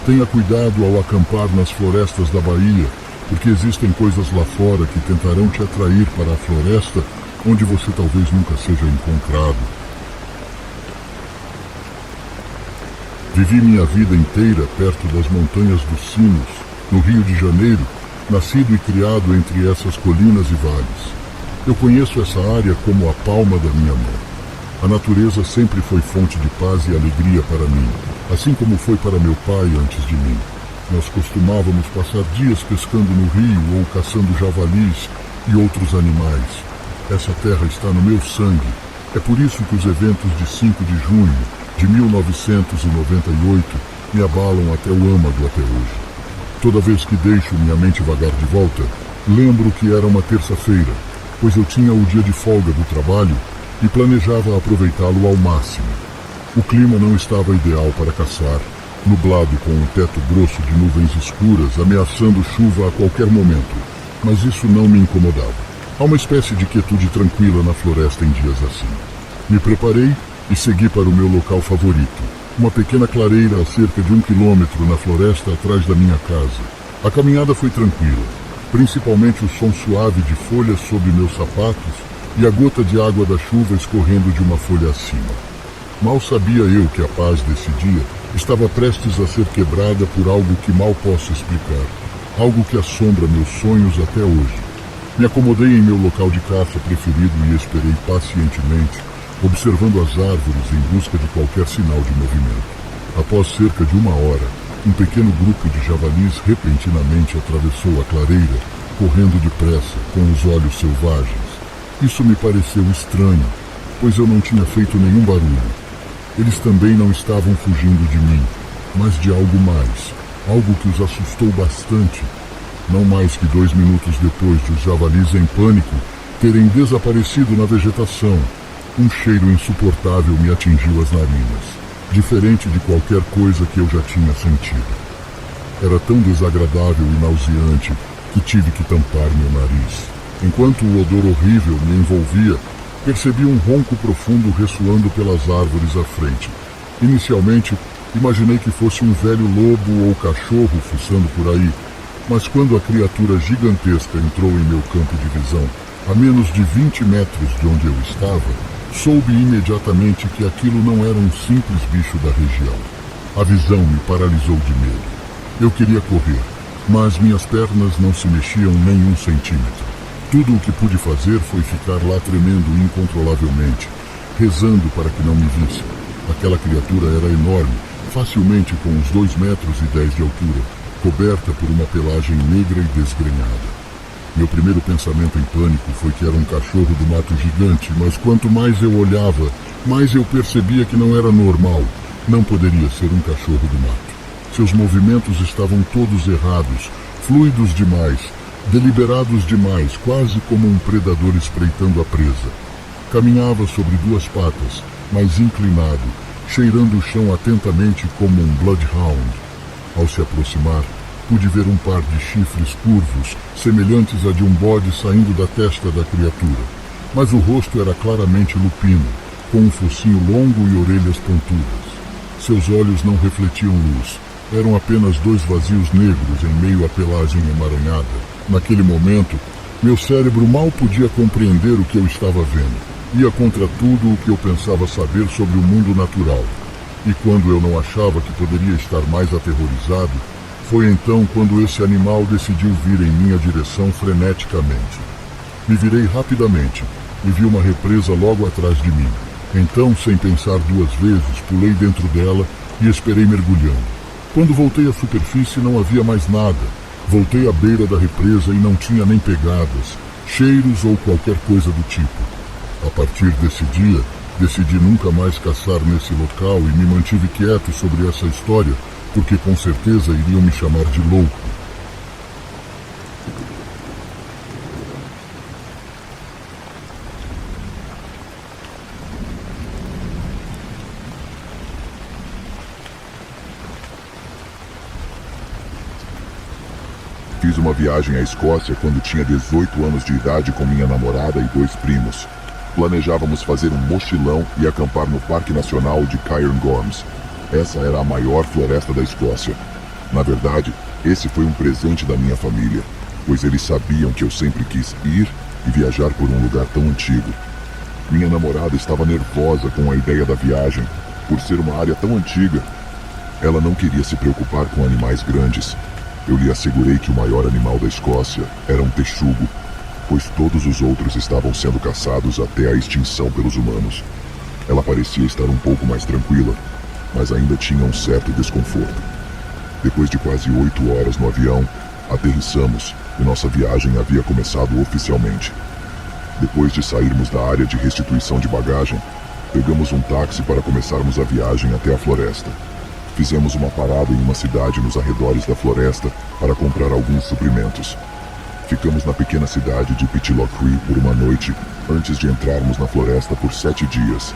Tenha cuidado ao acampar nas florestas da Bahia, porque existem coisas lá fora que tentarão te atrair para a floresta onde você talvez nunca seja encontrado. Vivi minha vida inteira perto das montanhas dos Sinos, no Rio de Janeiro, nascido e criado entre essas colinas e vales. Eu conheço essa área como a palma da minha mão. A natureza sempre foi fonte de paz e alegria para mim, assim como foi para meu pai antes de mim. Nós costumávamos passar dias pescando no rio ou caçando javalis e outros animais. Essa terra está no meu sangue. É por isso que os eventos de 5 de junho de 1998 me abalam até o âmago até hoje. Toda vez que deixo minha mente vagar de volta, lembro que era uma terça-feira, pois eu tinha o dia de folga do trabalho e planejava aproveitá-lo ao máximo. O clima não estava ideal para caçar, nublado com um teto grosso de nuvens escuras ameaçando chuva a qualquer momento, mas isso não me incomodava. Há uma espécie de quietude tranquila na floresta em dias assim. Me preparei e segui para o meu local favorito, uma pequena clareira a cerca de 1 quilômetro na floresta atrás da minha casa. A caminhada foi tranquila, principalmente o som suave de folhas sob meus sapatos e a gota de água da chuva escorrendo de uma folha acima. Mal sabia eu que a paz desse dia estava prestes a ser quebrada por algo que mal posso explicar, algo que assombra meus sonhos até hoje. Me acomodei em meu local de caça preferido e esperei pacientemente, observando as árvores em busca de qualquer sinal de movimento. Após cerca de 1 hora, um pequeno grupo de javalis repentinamente atravessou a clareira, correndo depressa, com os olhos selvagens. Isso me pareceu estranho, pois eu não tinha feito nenhum barulho. Eles também não estavam fugindo de mim, mas de algo mais, algo que os assustou bastante. Não mais que 2 minutos depois de os javalis em pânico terem desaparecido na vegetação, um cheiro insuportável me atingiu as narinas, diferente de qualquer coisa que eu já tinha sentido. Era tão desagradável e nauseante que tive que tampar meu nariz. Enquanto o odor horrível me envolvia, percebi um ronco profundo ressoando pelas árvores à frente. Inicialmente, imaginei que fosse um velho lobo ou cachorro fuçando por aí, mas quando a criatura gigantesca entrou em meu campo de visão, a menos de 20 metros de onde eu estava, soube imediatamente que aquilo não era um simples bicho da região. A visão me paralisou de medo. Eu queria correr, mas minhas pernas não se mexiam nem 1 centímetro. Tudo o que pude fazer foi ficar lá tremendo incontrolavelmente, rezando para que não me visse. Aquela criatura era enorme, facilmente com uns 2,10 metros de altura, coberta por uma pelagem negra e desgrenhada. Meu primeiro pensamento em pânico foi que era um cachorro do mato gigante, mas quanto mais eu olhava, mais eu percebia que não era normal. Não poderia ser um cachorro do mato. Seus movimentos estavam todos errados, fluidos demais, deliberados demais, quase como um predador espreitando a presa. Caminhava sobre 2 patas, mas inclinado, cheirando o chão atentamente como um bloodhound. Ao se aproximar, pude ver um par de chifres curvos, semelhantes a de um bode saindo da testa da criatura. Mas o rosto era claramente lupino, com um focinho longo e orelhas pontudas. Seus olhos não refletiam luz, eram apenas 2 vazios negros em meio à pelagem emaranhada. Naquele momento, meu cérebro mal podia compreender o que eu estava vendo. Ia contra tudo o que eu pensava saber sobre o mundo natural. E quando eu não achava que poderia estar mais aterrorizado, foi então quando esse animal decidiu vir em minha direção freneticamente. Me virei rapidamente e vi uma represa logo atrás de mim. Então, sem pensar 2 vezes, pulei dentro dela e esperei mergulhando. Quando voltei à superfície não havia mais nada. Voltei à beira da represa e não tinha nem pegadas, cheiros ou qualquer coisa do tipo. A partir desse dia, decidi nunca mais caçar nesse local e me mantive quieto sobre essa história, porque com certeza iriam me chamar de louco. Fiz uma viagem à Escócia quando tinha 18 anos de idade com minha namorada e 2 primos. Planejávamos fazer um mochilão e acampar no Parque Nacional de Cairngorms. Essa era a maior floresta da Escócia. Na verdade, esse foi um presente da minha família. pois eles sabiam que eu sempre quis ir e viajar por um lugar tão antigo. Minha namorada estava nervosa com a ideia da viagem, por ser uma área tão antiga. Ela não queria se preocupar com animais grandes. Eu lhe assegurei que o maior animal da Escócia era um texugo, pois todos os outros estavam sendo caçados até a extinção pelos humanos. Ela parecia estar um pouco mais tranquila, mas ainda tinha um certo desconforto. Depois de quase 8 horas no avião, aterrissamos e nossa viagem havia começado oficialmente. Depois de sairmos da área de restituição de bagagem, pegamos um táxi para começarmos a viagem até a floresta. Fizemos uma parada em uma cidade nos arredores da floresta para comprar alguns suprimentos. Ficamos na pequena cidade de Pitlochry por uma noite antes de entrarmos na floresta por 7 dias.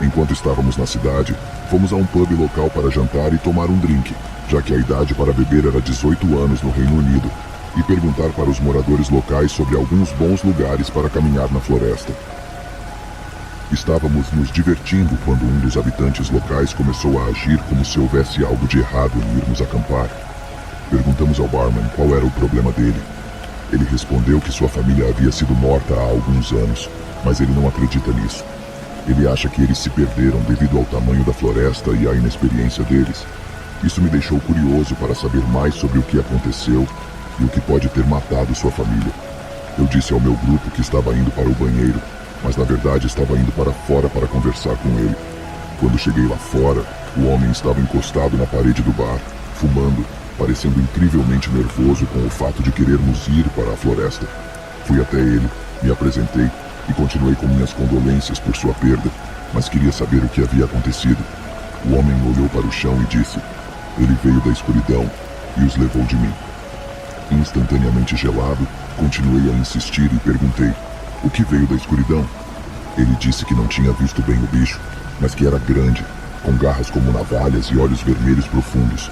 Enquanto estávamos na cidade, fomos a um pub local para jantar e tomar um drink, já que a idade para beber era 18 anos no Reino Unido, e perguntar para os moradores locais sobre alguns bons lugares para caminhar na floresta. Estávamos nos divertindo quando um dos habitantes locais começou a agir como se houvesse algo de errado em irmos acampar. Perguntamos ao barman qual era o problema dele. Ele respondeu que sua família havia sido morta há alguns anos, mas ele não acredita nisso. Ele acha que eles se perderam devido ao tamanho da floresta e à inexperiência deles. Isso me deixou curioso para saber mais sobre o que aconteceu e o que pode ter matado sua família. Eu disse ao meu grupo que estava indo para o banheiro, mas na verdade estava indo para fora para conversar com ele. Quando cheguei lá fora, o homem estava encostado na parede do bar, fumando, parecendo incrivelmente nervoso com o fato de querermos ir para a floresta. Fui até ele, me apresentei e continuei com minhas condolências por sua perda, mas queria saber o que havia acontecido. O homem olhou para o chão e disse: "Ele veio da escuridão e os levou de mim." Instantaneamente gelado, continuei a insistir e perguntei: "O que veio da escuridão?" Ele disse que não tinha visto bem o bicho, mas que era grande, com garras como navalhas e olhos vermelhos profundos.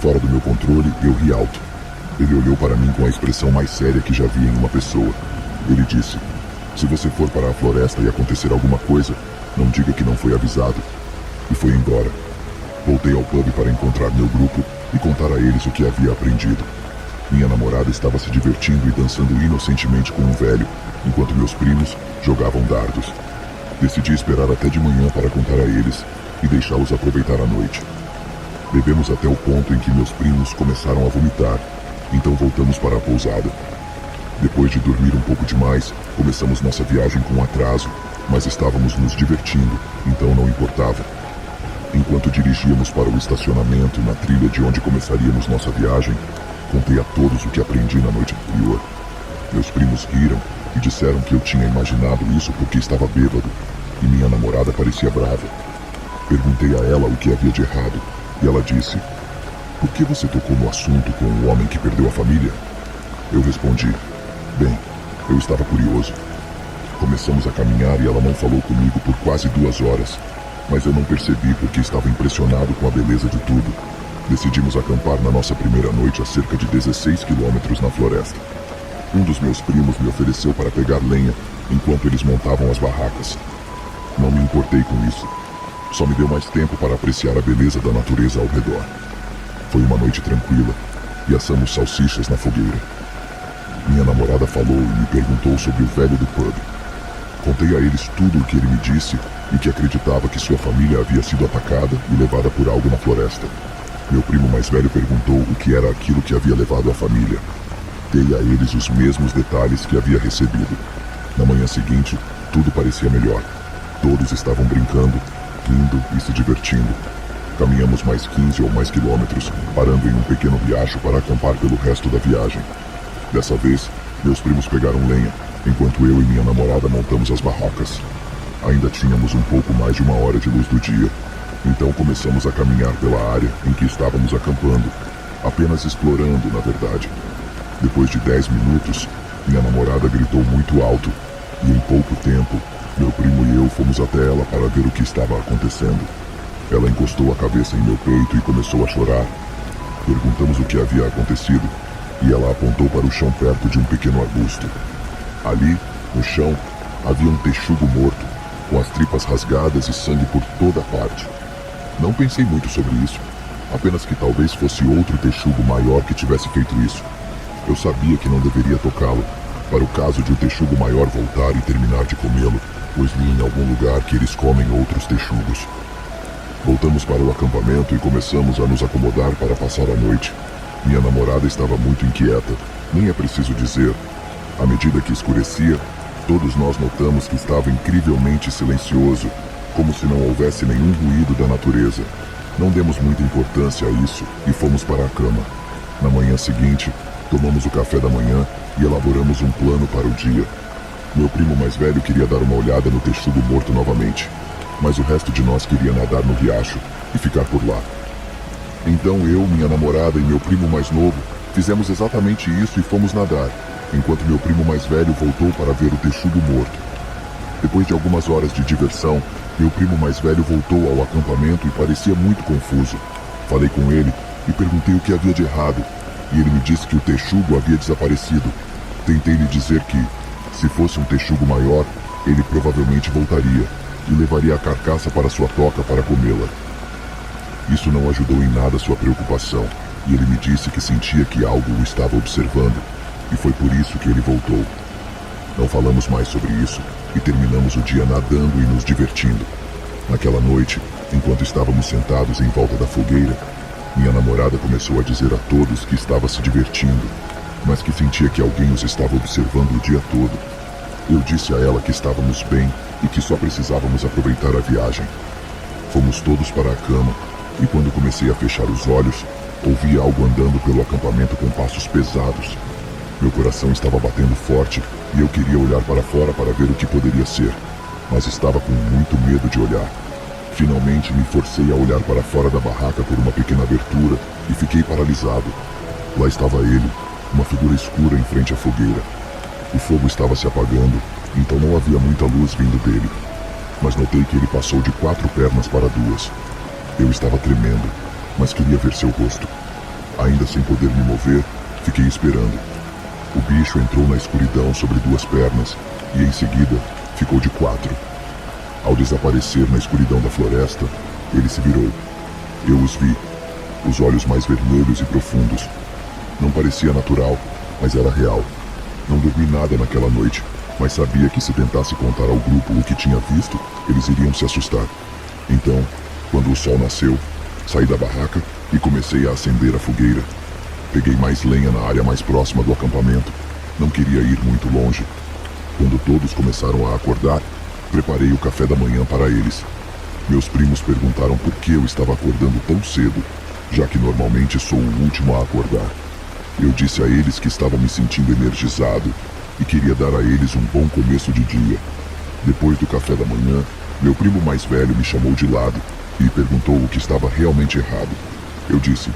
Fora do meu controle, eu ri alto. Ele olhou para mim com a expressão mais séria que já vi em uma pessoa. Ele disse: "Se você for para a floresta e acontecer alguma coisa, não diga que não foi avisado." E foi embora. Voltei ao pub para encontrar meu grupo e contar a eles o que havia aprendido. Minha namorada estava se divertindo e dançando inocentemente com um velho, enquanto meus primos jogavam dardos. Decidi esperar até de manhã para contar a eles e deixá-los aproveitar a noite. Bebemos até o ponto em que meus primos começaram a vomitar, então voltamos para a pousada. Depois de dormir um pouco demais, começamos nossa viagem com atraso, mas estávamos nos divertindo, então não importava. Enquanto dirigíamos para o estacionamento na trilha de onde começaríamos nossa viagem, contei a todos o que aprendi na noite anterior. Meus primos riram e disseram que eu tinha imaginado isso porque estava bêbado, e minha namorada parecia brava. Perguntei a ela o que havia de errado, e ela disse: "Por que você tocou no assunto com o homem que perdeu a família?" Eu respondi: "Bem, eu estava curioso." Começamos a caminhar e ela não falou comigo por quase 2 horas, mas eu não percebi porque estava impressionado com a beleza de tudo. Decidimos acampar na nossa primeira noite a cerca de 16 quilômetros na floresta. Um dos meus primos me ofereceu para pegar lenha enquanto eles montavam as barracas. Não me importei com isso. Só me deu mais tempo para apreciar a beleza da natureza ao redor. Foi uma noite tranquila e assamos salsichas na fogueira. Minha namorada falou e me perguntou sobre o velho do pub. Contei a eles tudo o que ele me disse e que acreditava que sua família havia sido atacada e levada por algo na floresta. Meu primo mais velho perguntou o que era aquilo que havia levado a família. Dei a eles os mesmos detalhes que havia recebido. Na manhã seguinte, tudo parecia melhor. Todos estavam brincando, rindo e se divertindo. Caminhamos mais 15 ou mais quilômetros, parando em um pequeno riacho para acampar pelo resto da viagem. Dessa vez, meus primos pegaram lenha, enquanto eu e minha namorada montamos as barracas. Ainda tínhamos um pouco mais de 1 hora de luz do dia, então começamos a caminhar pela área em que estávamos acampando, apenas explorando, na verdade. Depois de 10 minutos, minha namorada gritou muito alto, e em pouco tempo, meu primo e eu fomos até ela para ver o que estava acontecendo. Ela encostou a cabeça em meu peito e começou a chorar. Perguntamos o que havia acontecido, e ela apontou para o chão perto de um pequeno arbusto. Ali, no chão, havia um texugo morto, com as tripas rasgadas e sangue por toda parte. Não pensei muito sobre isso, apenas que talvez fosse outro texugo maior que tivesse feito isso. Eu sabia que não deveria tocá-lo, para o caso de o texugo maior voltar e terminar de comê-lo, pois li em algum lugar que eles comem outros texugos. Voltamos para o acampamento e começamos a nos acomodar para passar a noite. Minha namorada estava muito inquieta, nem é preciso dizer. À medida que escurecia, todos nós notamos que estava incrivelmente silencioso, como se não houvesse nenhum ruído da natureza. Não demos muita importância a isso e fomos para a cama. Na manhã seguinte, tomamos o café da manhã e elaboramos um plano para o dia. Meu primo mais velho queria dar uma olhada no texugo morto novamente, mas o resto de nós queria nadar no riacho e ficar por lá. Então eu, minha namorada e meu primo mais novo fizemos exatamente isso e fomos nadar, enquanto meu primo mais velho voltou para ver o texugo morto. Depois de algumas horas de diversão, meu primo mais velho voltou ao acampamento e parecia muito confuso. Falei com ele e perguntei o que havia de errado, e ele me disse que o texugo havia desaparecido. Tentei lhe dizer que, se fosse um texugo maior, ele provavelmente voltaria e levaria a carcaça para sua toca para comê-la. Isso não ajudou em nada sua preocupação, e ele me disse que sentia que algo o estava observando, e foi por isso que ele voltou. Não falamos mais sobre isso, e terminamos o dia nadando e nos divertindo. Naquela noite, enquanto estávamos sentados em volta da fogueira, minha namorada começou a dizer a todos que estava se divertindo, mas que sentia que alguém os estava observando o dia todo. Eu disse a ela que estávamos bem e que só precisávamos aproveitar a viagem. Fomos todos para a cama, e quando comecei a fechar os olhos, ouvi algo andando pelo acampamento com passos pesados. Meu coração estava batendo forte e eu queria olhar para fora para ver o que poderia ser, mas estava com muito medo de olhar. Finalmente me forcei a olhar para fora da barraca por uma pequena abertura e fiquei paralisado. Lá estava ele, uma figura escura em frente à fogueira. O fogo estava se apagando, então não havia muita luz vindo dele, mas notei que ele passou de 4 pernas para 2. Eu estava tremendo, mas queria ver seu rosto. Ainda sem poder me mover, fiquei esperando. O bicho entrou na escuridão sobre 2 pernas e, em seguida, ficou de 4. Ao desaparecer na escuridão da floresta, ele se virou. Eu os vi, os olhos mais vermelhos e profundos. Não parecia natural, mas era real. Não dormi nada naquela noite, mas sabia que se tentasse contar ao grupo o que tinha visto, eles iriam se assustar. Então, quando o sol nasceu, saí da barraca e comecei a acender a fogueira. Peguei mais lenha na área mais próxima do acampamento. Não queria ir muito longe. Quando todos começaram a acordar, preparei o café da manhã para eles. Meus primos perguntaram por que eu estava acordando tão cedo, já que normalmente sou o último a acordar. Eu disse a eles que estava me sentindo energizado e queria dar a eles um bom começo de dia. Depois do café da manhã, meu primo mais velho me chamou de lado e perguntou o que estava realmente errado. Eu disse: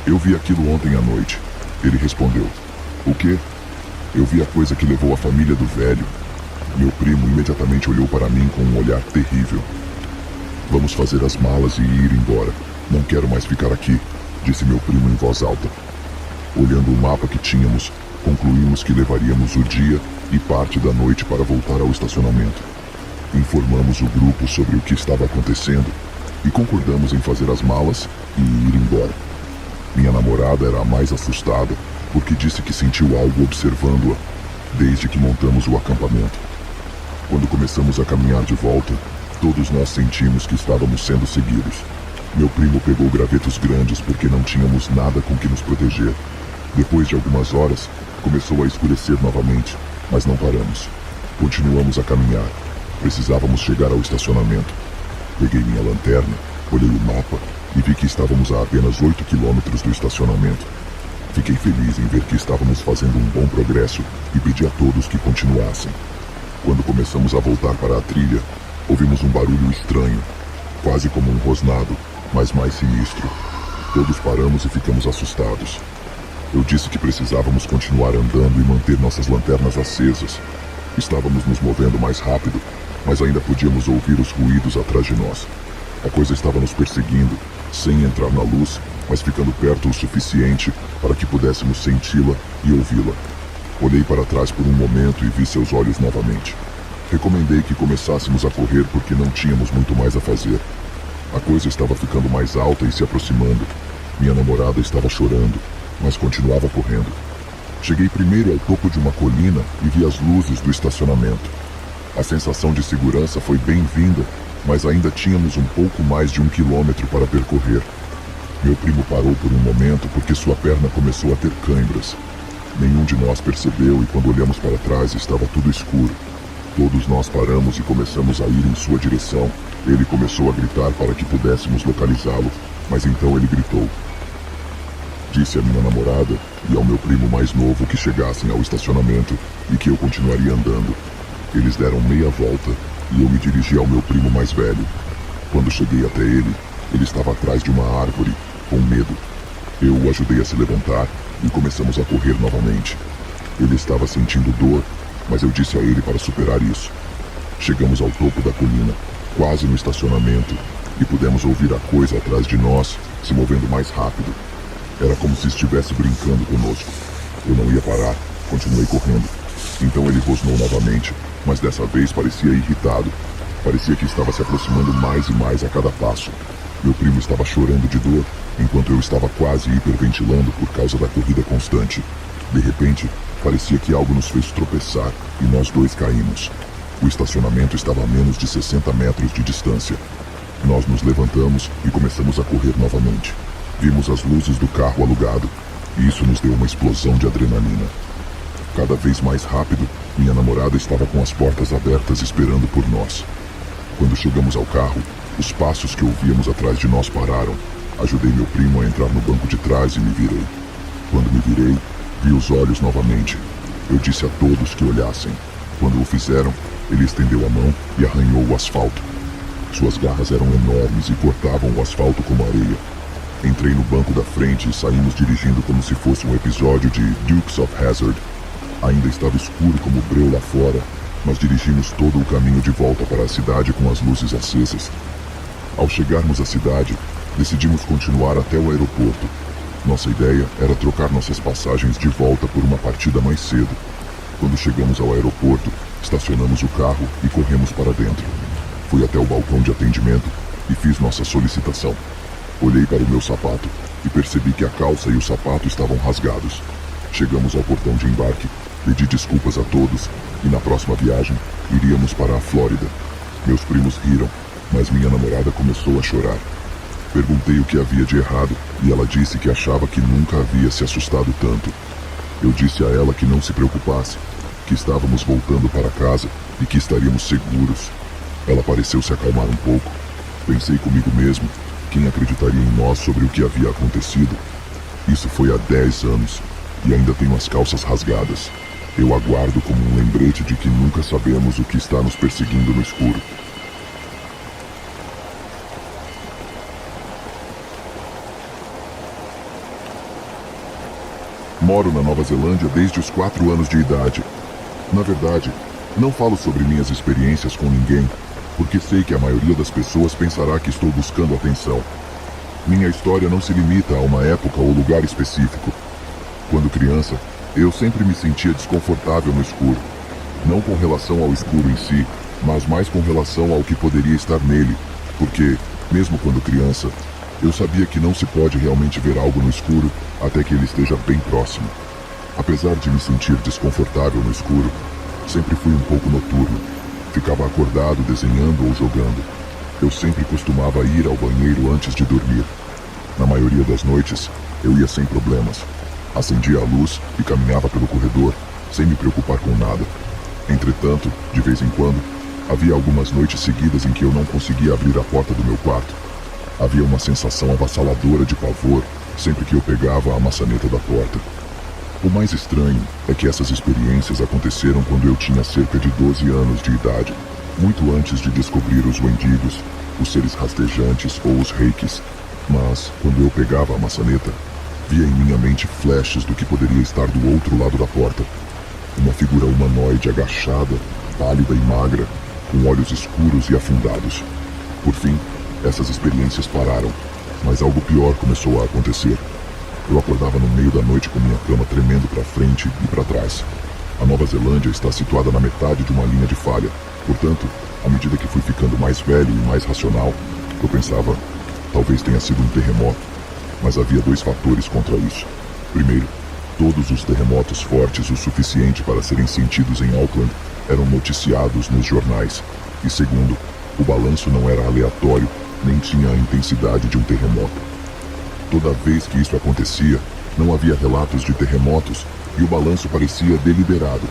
"Eu vi aquilo ontem à noite." Ele respondeu: "O quê?" "Eu vi a coisa que levou a família do velho." Meu primo imediatamente olhou para mim com um olhar terrível. "Vamos fazer as malas e ir embora. Não quero mais ficar aqui," disse meu primo em voz alta. Olhando o mapa que tínhamos, concluímos que levaríamos o dia e parte da noite para voltar ao estacionamento. Informamos o grupo sobre o que estava acontecendo e concordamos em fazer as malas e ir embora. Minha namorada era a mais assustada, porque disse que sentiu algo observando-a, desde que montamos o acampamento. Quando começamos a caminhar de volta, todos nós sentimos que estávamos sendo seguidos. Meu primo pegou gravetos grandes porque não tínhamos nada com que nos proteger. Depois de algumas horas, começou a escurecer novamente, mas não paramos. Continuamos a caminhar. Precisávamos chegar ao estacionamento. Peguei minha lanterna, olhei o mapa e vi que estávamos a apenas 8 quilômetros do estacionamento. Fiquei feliz em ver que estávamos fazendo um bom progresso e pedi a todos que continuassem. Quando começamos a voltar para a trilha, ouvimos um barulho estranho, quase como um rosnado, mas mais sinistro. Todos paramos e ficamos assustados. Eu disse que precisávamos continuar andando e manter nossas lanternas acesas. Estávamos nos movendo mais rápido, mas ainda podíamos ouvir os ruídos atrás de nós. A coisa estava nos perseguindo, sem entrar na luz, mas ficando perto o suficiente para que pudéssemos senti-la e ouvi-la. Olhei para trás por um momento e vi seus olhos novamente. Recomendei que começássemos a correr porque não tínhamos muito mais a fazer. A coisa estava ficando mais alta e se aproximando. Minha namorada estava chorando, mas continuava correndo. Cheguei primeiro ao topo de uma colina e vi as luzes do estacionamento. A sensação de segurança foi bem-vinda, mas ainda tínhamos um pouco mais de 1 quilômetro para percorrer. Meu primo parou por um momento porque sua perna começou a ter câimbras. Nenhum de nós percebeu e quando olhamos para trás estava tudo escuro. Todos nós paramos e começamos a ir em sua direção. Ele começou a gritar para que pudéssemos localizá-lo, mas então ele gritou. Disse à minha namorada e ao meu primo mais novo que chegassem ao estacionamento e que eu continuaria andando. Eles deram meia volta e eu me dirigi ao meu primo mais velho. Quando cheguei até ele, ele estava atrás de uma árvore, com medo. Eu o ajudei a se levantar e começamos a correr novamente. Ele estava sentindo dor, mas eu disse a ele para superar isso. Chegamos ao topo da colina, quase no estacionamento, e pudemos ouvir a coisa atrás de nós se movendo mais rápido. Era como se estivesse brincando conosco. Eu não ia parar, continuei correndo. Então ele rosnou novamente, mas dessa vez parecia irritado. Parecia que estava se aproximando mais e mais a cada passo. Meu primo estava chorando de dor, enquanto eu estava quase hiperventilando por causa da corrida constante. De repente, parecia que algo nos fez tropeçar e nós dois caímos. O estacionamento estava a menos de 60 metros de distância. Nós nos levantamos e começamos a correr novamente. Vimos as luzes do carro alugado e isso nos deu uma explosão de adrenalina. Cada vez mais rápido, minha namorada estava com as portas abertas esperando por nós. Quando chegamos ao carro, os passos que ouvíamos atrás de nós pararam. Ajudei meu primo a entrar no banco de trás e me virei. Quando me virei, vi os olhos novamente. Eu disse a todos que olhassem. Quando o fizeram, ele estendeu a mão e arranhou o asfalto. Suas garras eram enormes e cortavam o asfalto como areia. Entrei no banco da frente e saímos dirigindo como se fosse um episódio de Dukes of Hazzard. Ainda estava escuro como breu lá fora, mas dirigimos todo o caminho de volta para a cidade com as luzes acesas. Ao chegarmos à cidade, decidimos continuar até o aeroporto. Nossa ideia era trocar nossas passagens de volta por uma partida mais cedo. Quando chegamos ao aeroporto, estacionamos o carro e corremos para dentro. Fui até o balcão de atendimento e fiz nossa solicitação. Olhei para o meu sapato e percebi que a calça e o sapato estavam rasgados. Chegamos ao portão de embarque, pedi desculpas a todos e na próxima viagem iríamos para a Flórida. Meus primos riram, mas minha namorada começou a chorar. Perguntei o que havia de errado e ela disse que achava que nunca havia se assustado tanto. Eu disse a ela que não se preocupasse, que estávamos voltando para casa e que estaríamos seguros. Ela pareceu se acalmar um pouco. Pensei comigo mesmo, quem acreditaria em nós sobre o que havia acontecido? Isso foi há 10 anos e ainda tenho as calças rasgadas. Eu aguardo como um lembrete de que nunca sabemos o que está nos perseguindo no escuro. Moro na Nova Zelândia desde os 4 anos de idade. Na verdade, não falo sobre minhas experiências com ninguém, porque sei que a maioria das pessoas pensará que estou buscando atenção. Minha história não se limita a uma época ou lugar específico. Quando criança, eu sempre me sentia desconfortável no escuro. Não com relação ao escuro em si, mas mais com relação ao que poderia estar nele, porque, mesmo quando criança, eu sabia que não se pode realmente ver algo no escuro até que ele esteja bem próximo. Apesar de me sentir desconfortável no escuro, sempre fui um pouco noturno. Ficava acordado desenhando ou jogando. Eu sempre costumava ir ao banheiro antes de dormir. Na maioria das noites, eu ia sem problemas. Acendia a luz e caminhava pelo corredor, sem me preocupar com nada. Entretanto, de vez em quando, havia algumas noites seguidas em que eu não conseguia abrir a porta do meu quarto. Havia uma sensação avassaladora de pavor sempre que eu pegava a maçaneta da porta. O mais estranho é que essas experiências aconteceram quando eu tinha cerca de 12 anos de idade, muito antes de descobrir os wendigos, os seres rastejantes ou os reikis. Mas, quando eu pegava a maçaneta, via em minha mente flashes do que poderia estar do outro lado da porta. Uma figura humanoide agachada, pálida e magra, com olhos escuros e afundados. Por fim, essas experiências pararam, mas algo pior começou a acontecer. Eu acordava no meio da noite com minha cama tremendo para frente e para trás. A Nova Zelândia está situada na metade de uma linha de falha. Portanto, à medida que fui ficando mais velho e mais racional, eu pensava, talvez tenha sido um terremoto. Mas havia 2 fatores contra isso. Primeiro, Todos os terremotos fortes o suficiente para serem sentidos em Auckland eram noticiados nos jornais, e segundo, o balanço não era aleatório, nem tinha a intensidade de um terremoto. Toda vez que isso acontecia, não havia relatos de terremotos e o balanço parecia deliberado,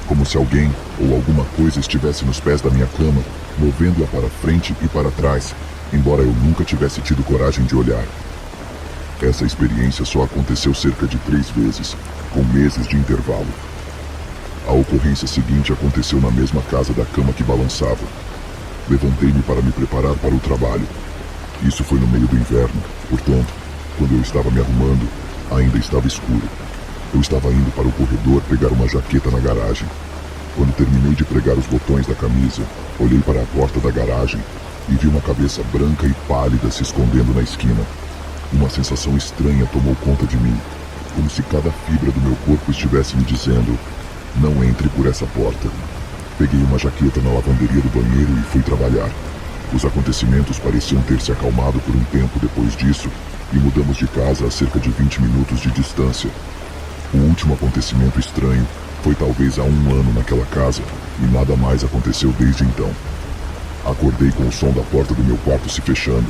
como se alguém ou alguma coisa estivesse nos pés da minha cama, movendo-a para frente e para trás, embora eu nunca tivesse tido coragem de olhar. Essa experiência só aconteceu cerca de 3 vezes, com meses de intervalo. A ocorrência seguinte aconteceu na mesma casa da cama que balançava. Levantei-me para me preparar para o trabalho. Isso foi no meio do inverno, portanto, quando eu estava me arrumando, ainda estava escuro. Eu estava indo para o corredor pegar uma jaqueta na garagem. Quando terminei de pregar os botões da camisa, olhei para a porta da garagem e vi uma cabeça branca e pálida se escondendo na esquina. Uma sensação estranha tomou conta de mim, como se cada fibra do meu corpo estivesse me dizendo: não entre por essa porta. Peguei uma jaqueta na lavanderia do banheiro e fui trabalhar. Os acontecimentos pareciam ter se acalmado por um tempo depois disso e mudamos de casa a cerca de 20 minutos de distância. O último acontecimento estranho foi talvez há 1 ano naquela casa e nada mais aconteceu desde então. Acordei com o som da porta do meu quarto se fechando.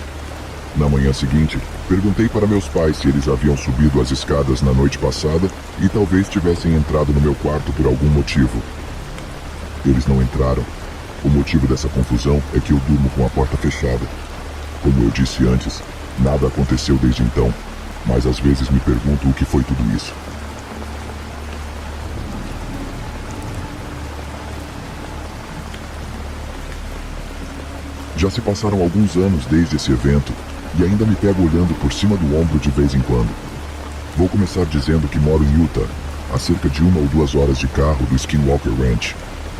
Na manhã seguinte, perguntei para meus pais se eles haviam subido as escadas na noite passada e talvez tivessem entrado no meu quarto por algum motivo. Eles não entraram. O motivo dessa confusão é que eu durmo com a porta fechada. Como eu disse antes, nada aconteceu desde então, mas às vezes me pergunto o que foi tudo isso. Já se passaram alguns anos desde esse evento e ainda me pego olhando por cima do ombro de vez em quando. Vou começar dizendo que moro em Utah, a cerca de 1 ou 2 horas de carro do Skinwalker Ranch.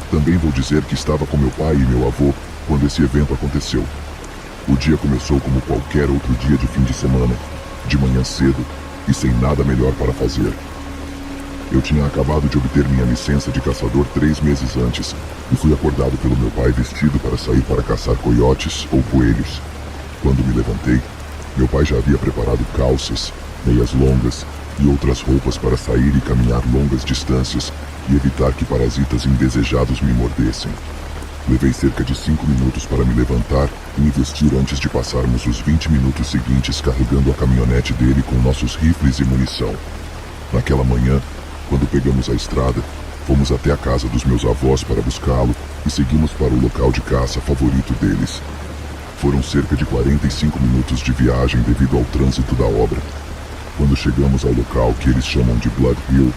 Também vou dizer que estava com meu pai e meu avô quando esse evento aconteceu. O dia começou como qualquer outro dia de fim de semana, de manhã cedo e sem nada melhor para fazer. Eu tinha acabado de obter minha licença de caçador 3 meses antes e fui acordado pelo meu pai vestido para sair para caçar coiotes ou coelhos. Quando me levantei, meu pai já havia preparado calças, meias longas e outras roupas para sair e caminhar longas distâncias e evitar que parasitas indesejados me mordessem. Levei cerca de 5 minutos para me levantar e me vestir antes de passarmos os 20 minutos seguintes carregando a caminhonete dele com nossos rifles e munição. Naquela manhã, quando pegamos a estrada, fomos até a casa dos meus avós para buscá-lo e seguimos para o local de caça favorito deles. Foram cerca de 45 minutos de viagem devido ao trânsito da obra. Quando chegamos ao local que eles chamam de Blood Hill,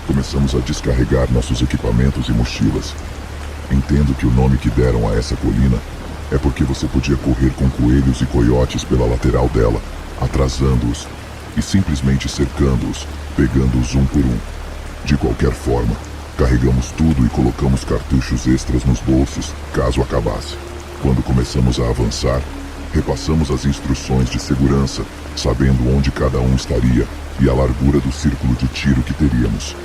começamos a descarregar nossos equipamentos e mochilas. Entendo que o nome que deram a essa colina é porque você podia correr com coelhos e coiotes pela lateral dela, atrasando-os e simplesmente cercando-os, pegando-os um por um. De qualquer forma, carregamos tudo e colocamos cartuchos extras nos bolsos, caso acabasse. Quando começamos a avançar, repassamos as instruções de segurança, sabendo onde cada um estaria e a largura do círculo de tiro que teríamos.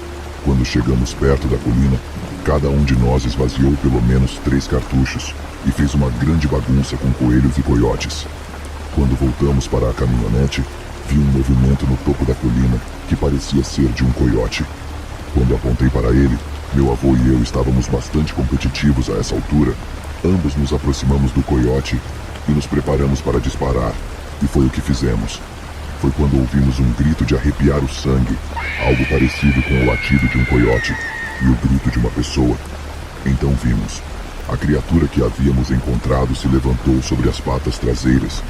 Quando chegamos perto da colina, cada um de nós esvaziou pelo menos 3 cartuchos e fez uma grande bagunça com coelhos e coiotes. Quando voltamos para a caminhonete, vi um movimento no topo da colina que parecia ser de um coiote. Quando apontei para ele, meu avô e eu estávamos bastante competitivos a essa altura. Ambos nos aproximamos do coiote e nos preparamos para disparar, e foi o que fizemos. Foi quando ouvimos um grito de arrepiar o sangue, algo parecido com o latido de um coiote, e o grito de uma pessoa. Então vimos. A criatura que havíamos encontrado se levantou sobre as patas traseiras,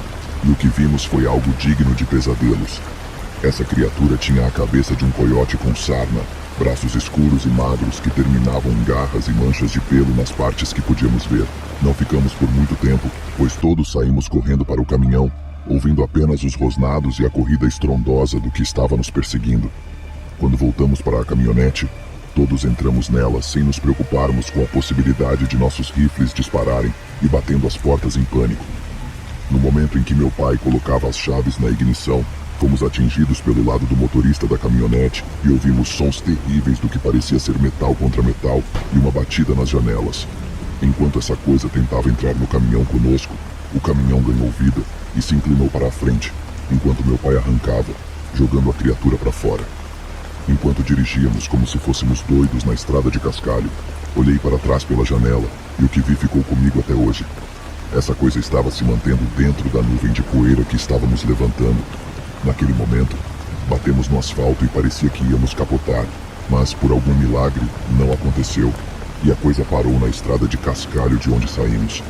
e o que vimos foi algo digno de pesadelos. Essa criatura tinha a cabeça de um coiote com sarna, braços escuros e magros que terminavam em garras e manchas de pelo nas partes que podíamos ver. Não ficamos por muito tempo, pois todos saímos correndo para o caminhão, ouvindo apenas os rosnados e a corrida estrondosa do que estava nos perseguindo. Quando voltamos para a caminhonete, todos entramos nela sem nos preocuparmos com a possibilidade de nossos rifles dispararem e batendo as portas em pânico. No momento em que meu pai colocava as chaves na ignição, fomos atingidos pelo lado do motorista da caminhonete e ouvimos sons terríveis do que parecia ser metal contra metal e uma batida nas janelas. Enquanto essa coisa tentava entrar no caminhão conosco, o caminhão ganhou vida e se inclinou para a frente, enquanto meu pai arrancava, jogando a criatura para fora. Enquanto dirigíamos como se fôssemos doidos na estrada de cascalho, olhei para trás pela janela e o que vi ficou comigo até hoje. Essa coisa estava se mantendo dentro da nuvem de poeira que estávamos levantando. Naquele momento, batemos no asfalto e parecia que íamos capotar, mas por algum milagre não aconteceu e a coisa parou na estrada de cascalho de onde saímos.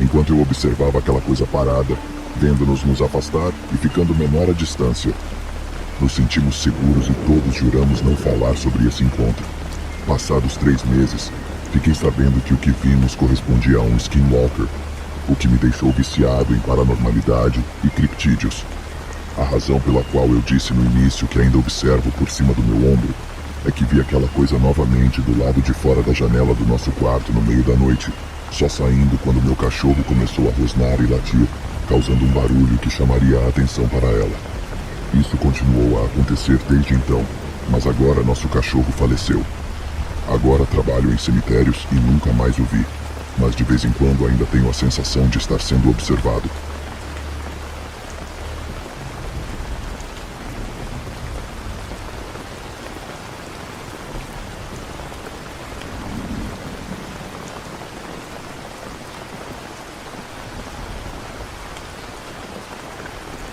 Enquanto eu observava aquela coisa parada, vendo-nos nos afastar e ficando menor a distância, nos sentimos seguros e todos juramos não falar sobre esse encontro. Passados 3 meses, fiquei sabendo que o que vimos correspondia a um skinwalker, o que me deixou viciado em paranormalidade e criptídeos. A razão pela qual eu disse no início que ainda observo por cima do meu ombro é que vi aquela coisa novamente do lado de fora da janela do nosso quarto no meio da noite, só saindo quando meu cachorro começou a rosnar e latir, causando um barulho que chamaria a atenção para ela. Isso continuou a acontecer desde então, mas agora nosso cachorro faleceu. Agora trabalho em cemitérios e nunca mais o vi, mas de vez em quando ainda tenho a sensação de estar sendo observado.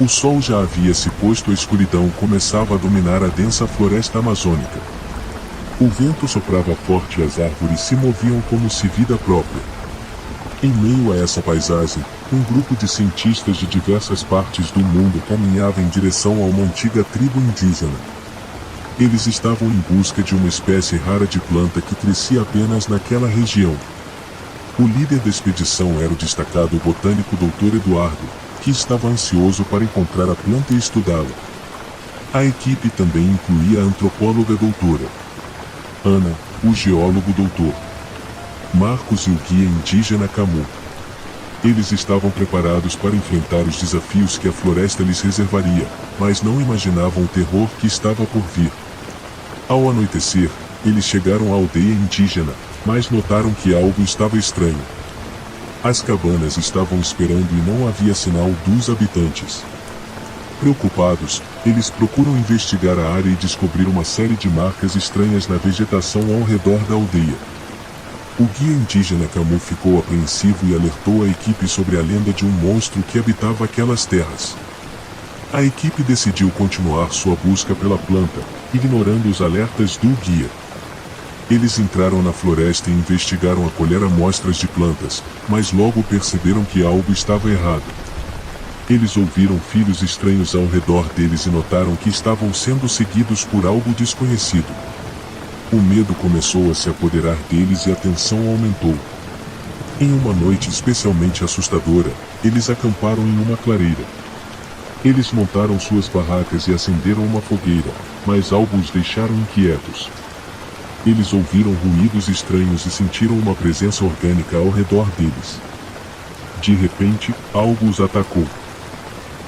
O sol já havia se posto, a escuridão começava a dominar a densa floresta amazônica. O vento soprava forte e as árvores se moviam como se vida própria. Em meio a essa paisagem, um grupo de cientistas de diversas partes do mundo caminhava em direção a uma antiga tribo indígena. Eles estavam em busca de uma espécie rara de planta que crescia apenas naquela região. O líder da expedição era o destacado botânico Dr. Eduardo, que estava ansioso para encontrar a planta e estudá-la. A equipe também incluía a antropóloga doutora Ana, o geólogo doutor Marcos e o guia indígena Camu. Eles estavam preparados para enfrentar os desafios que a floresta lhes reservaria, mas não imaginavam o terror que estava por vir. Ao anoitecer, eles chegaram à aldeia indígena, mas notaram que algo estava estranho. As cabanas estavam esperando e não havia sinal dos habitantes. Preocupados, eles procuram investigar a área e descobrir uma série de marcas estranhas na vegetação ao redor da aldeia. O guia indígena Camu ficou apreensivo e alertou a equipe sobre a lenda de um monstro que habitava aquelas terras. A equipe decidiu continuar sua busca pela planta, ignorando os alertas do guia. Eles entraram na floresta e investigaram a colher amostras de plantas, mas logo perceberam que algo estava errado. Eles ouviram filhos estranhos ao redor deles e notaram que estavam sendo seguidos por algo desconhecido. O medo começou a se apoderar deles e a tensão aumentou. Em uma noite especialmente assustadora, eles acamparam em uma clareira. Eles montaram suas barracas e acenderam uma fogueira, mas algo os deixaram inquietos. Eles ouviram ruídos estranhos e sentiram uma presença orgânica ao redor deles. De repente, algo os atacou.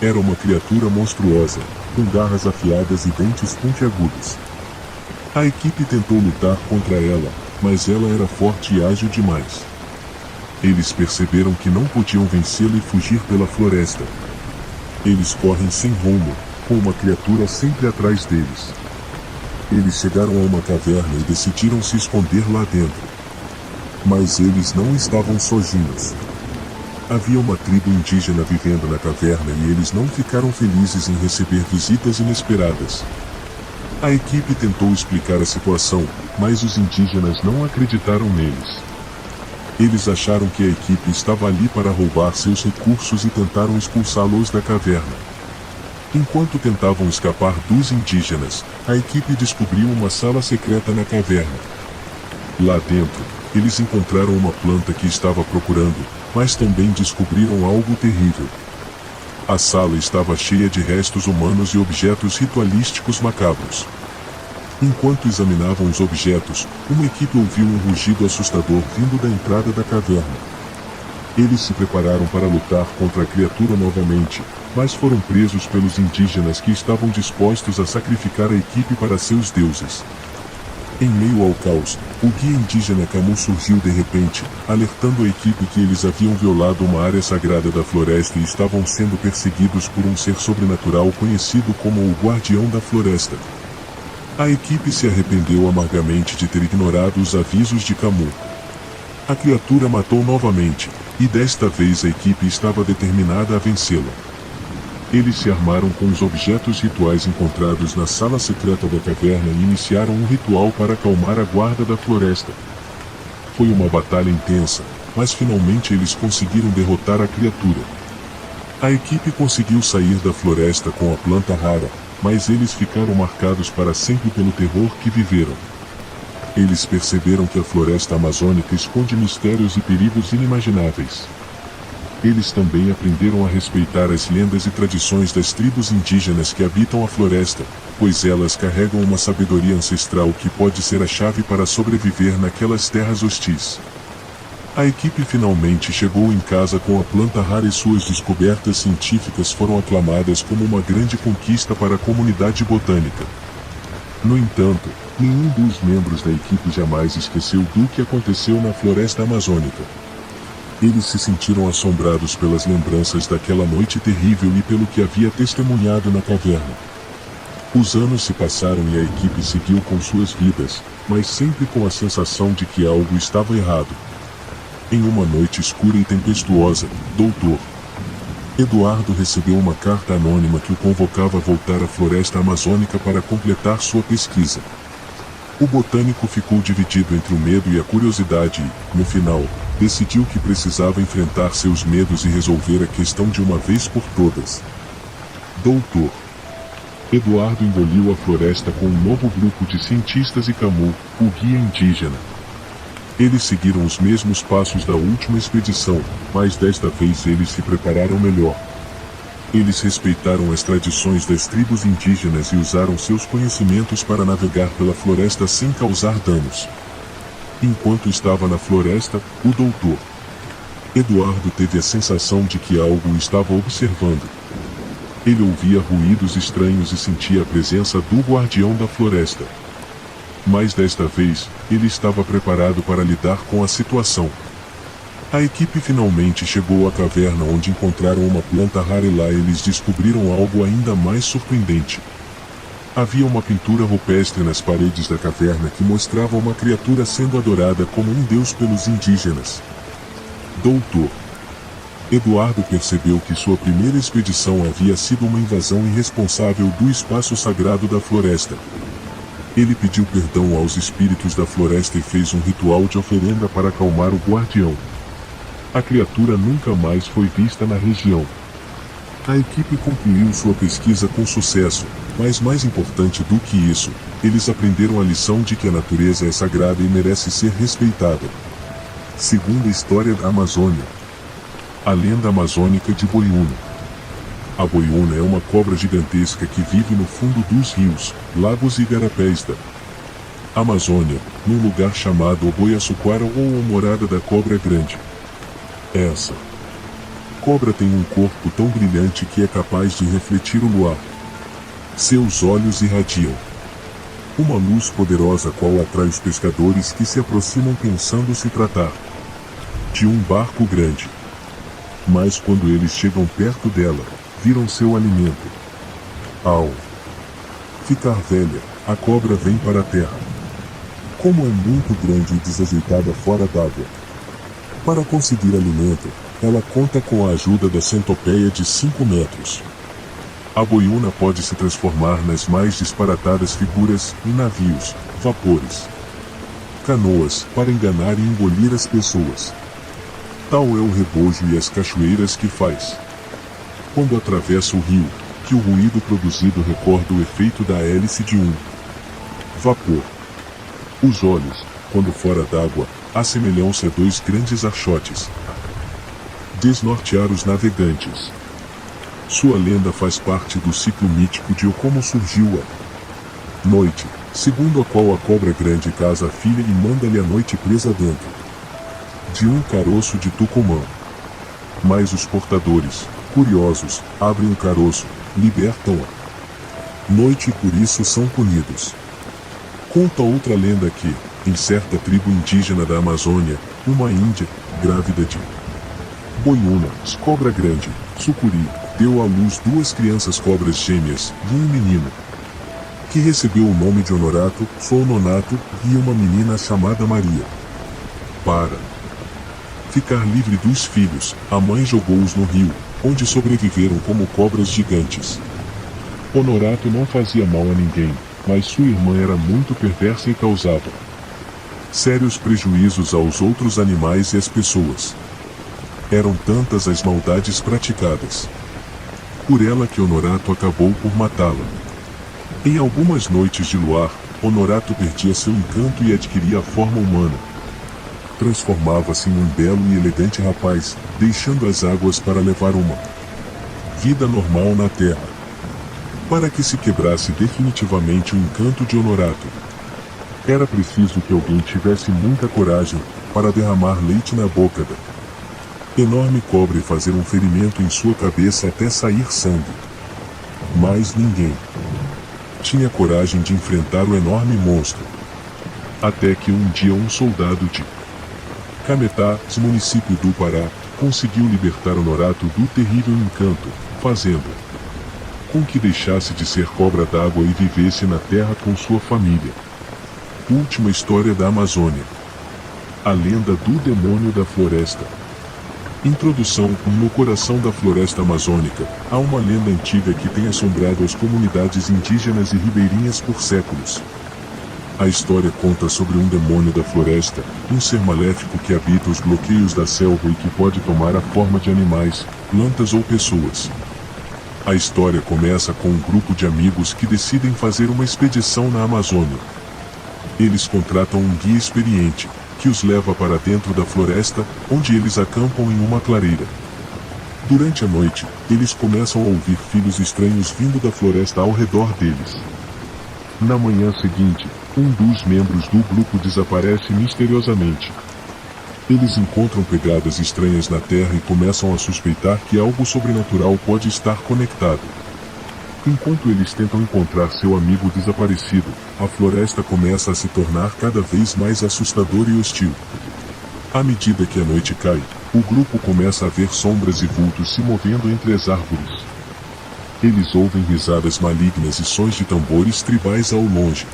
Era uma criatura monstruosa, com garras afiadas e dentes pontiagudos. A equipe tentou lutar contra ela, mas ela era forte e ágil demais. Eles perceberam que não podiam vencê-la e fugir pela floresta. Eles correm sem rumo, com uma criatura sempre atrás deles. Eles chegaram a uma caverna e decidiram se esconder lá dentro. Mas eles não estavam sozinhos. Havia uma tribo indígena vivendo na caverna e eles não ficaram felizes em receber visitas inesperadas. A equipe tentou explicar a situação, mas os indígenas não acreditaram neles. Eles acharam que a equipe estava ali para roubar seus recursos e tentaram expulsá-los da caverna. Enquanto tentavam escapar dos indígenas, a equipe descobriu uma sala secreta na caverna. Lá dentro, eles encontraram uma planta que estava procurando, mas também descobriram algo terrível. A sala estava cheia de restos humanos e objetos ritualísticos macabros. Enquanto examinavam os objetos, uma equipe ouviu um rugido assustador vindo da entrada da caverna. Eles se prepararam para lutar contra a criatura novamente, mas foram presos pelos indígenas que estavam dispostos a sacrificar a equipe para seus deuses. Em meio ao caos, o guia indígena Camu surgiu de repente, alertando a equipe que eles haviam violado uma área sagrada da floresta e estavam sendo perseguidos por um ser sobrenatural conhecido como o Guardião da Floresta. A equipe se arrependeu amargamente de ter ignorado os avisos de Camus. A criatura matou novamente, e desta vez a equipe estava determinada a vencê-la. Eles se armaram com os objetos rituais encontrados na sala secreta da caverna e iniciaram um ritual para acalmar a guarda da floresta. Foi uma batalha intensa, mas finalmente eles conseguiram derrotar a criatura. A equipe conseguiu sair da floresta com a planta rara, mas eles ficaram marcados para sempre pelo terror que viveram. Eles perceberam que a floresta amazônica esconde mistérios e perigos inimagináveis. Eles também aprenderam a respeitar as lendas e tradições das tribos indígenas que habitam a floresta, pois elas carregam uma sabedoria ancestral que pode ser a chave para sobreviver naquelas terras hostis. A equipe finalmente chegou em casa com a planta rara e suas descobertas científicas foram aclamadas como uma grande conquista para a comunidade botânica. No entanto, nenhum dos membros da equipe jamais esqueceu do que aconteceu na floresta amazônica. Eles se sentiram assombrados pelas lembranças daquela noite terrível e pelo que havia testemunhado na caverna. Os anos se passaram e a equipe seguiu com suas vidas, mas sempre com a sensação de que algo estava errado. Em uma noite escura e tempestuosa, Dr. Eduardo recebeu uma carta anônima que o convocava a voltar à floresta amazônica para completar sua pesquisa. O botânico ficou dividido entre o medo e a curiosidade e, no final, decidiu que precisava enfrentar seus medos e resolver a questão de uma vez por todas. Dr. Eduardo engoliu a floresta com um novo grupo de cientistas e Camus, o guia indígena. Eles seguiram os mesmos passos da última expedição, mas desta vez eles se prepararam melhor. Eles respeitaram as tradições das tribos indígenas e usaram seus conhecimentos para navegar pela floresta sem causar danos. Enquanto estava na floresta, o Dr. Eduardo teve a sensação de que algo o estava observando. Ele ouvia ruídos estranhos e sentia a presença do guardião da floresta. Mas desta vez, ele estava preparado para lidar com a situação. A equipe finalmente chegou à caverna onde encontraram uma planta rara e lá eles descobriram algo ainda mais surpreendente. Havia uma pintura rupestre nas paredes da caverna que mostrava uma criatura sendo adorada como um deus pelos indígenas. Dr. Eduardo percebeu que sua primeira expedição havia sido uma invasão irresponsável do espaço sagrado da floresta. Ele pediu perdão aos espíritos da floresta e fez um ritual de oferenda para acalmar o guardião. A criatura nunca mais foi vista na região. A equipe concluiu sua pesquisa com sucesso, mas mais importante do que isso, eles aprenderam a lição de que a natureza é sagrada e merece ser respeitada. Segunda história da Amazônia. A lenda amazônica de Boiúna. A boiúna é uma cobra gigantesca que vive no fundo dos rios, lagos e igarapés da Amazônia, num lugar chamado Oboiaçuquara ou a morada da cobra grande. Essa cobra tem um corpo tão brilhante que é capaz de refletir o luar. Seus olhos irradiam uma luz poderosa qual atrai os pescadores que se aproximam pensando se tratar de um barco grande. Mas quando eles chegam perto dela, viram seu alimento. Ao ficar velha, a cobra vem para a terra. Como é muito grande e desajeitada fora d'água. Para conseguir alimento, ela conta com a ajuda da centopeia de 5 metros. A boiúna pode se transformar nas mais disparatadas figuras em navios, vapores, canoas, para enganar e engolir as pessoas. Tal é o rebojo e as cachoeiras que faz quando atravessa o rio, que o ruído produzido recorda o efeito da hélice de um vapor. Os olhos, quando fora d'água, assemelham-se a 2 grandes archotes. Desnortear os navegantes. Sua lenda faz parte do ciclo mítico de como surgiu a noite, segundo a qual a cobra grande casa a filha e manda-lhe a noite presa dentro de um caroço de Tucumã. Mas os portadores, curiosos, abrem o caroço, libertam a noite e por isso são punidos. Conta outra lenda que, em certa tribo indígena da Amazônia, uma índia, grávida de boiúna, cobra grande, sucuri, deu à luz 2 crianças cobras gêmeas e um menino, que recebeu o nome de Honorato, Nonato e uma menina chamada Maria. Para ficar livre dos filhos, a mãe jogou-os no rio, onde sobreviveram como cobras gigantes. Honorato não fazia mal a ninguém, mas sua irmã era muito perversa e causava sérios prejuízos aos outros animais e às pessoas. Eram tantas as maldades praticadas por ela que Honorato acabou por matá-la. Em algumas noites de luar, Honorato perdia seu encanto e adquiria a forma humana. Transformava-se em um belo e elegante rapaz, deixando as águas para levar uma vida normal na terra. Para que se quebrasse definitivamente o encanto de Honorato, era preciso que alguém tivesse muita coragem para derramar leite na boca da enorme cobra e fazer um ferimento em sua cabeça até sair sangue. Mas ninguém tinha coragem de enfrentar o enorme monstro. Até que um dia um soldado de Cametá, município do Pará, conseguiu libertar Honorato do terrível encanto, fazendo com que deixasse de ser cobra d'água e vivesse na terra com sua família. Última história da Amazônia. A lenda do demônio da floresta. Introdução. No coração da floresta amazônica, há uma lenda antiga que tem assombrado as comunidades indígenas e ribeirinhas por séculos. A história conta sobre um demônio da floresta, um ser maléfico que habita os bloqueios da selva e que pode tomar a forma de animais, plantas ou pessoas. A história começa com um grupo de amigos que decidem fazer uma expedição na Amazônia. Eles contratam um guia experiente, que os leva para dentro da floresta, onde eles acampam em uma clareira. Durante a noite, eles começam a ouvir filhos estranhos vindo da floresta ao redor deles. Na manhã seguinte, um dos membros do grupo desaparece misteriosamente. Eles encontram pegadas estranhas na terra e começam a suspeitar que algo sobrenatural pode estar conectado. Enquanto eles tentam encontrar seu amigo desaparecido, a floresta começa a se tornar cada vez mais assustadora e hostil. À medida que a noite cai, o grupo começa a ver sombras e vultos se movendo entre as árvores. Eles ouvem risadas malignas e sons de tambores tribais ao longe.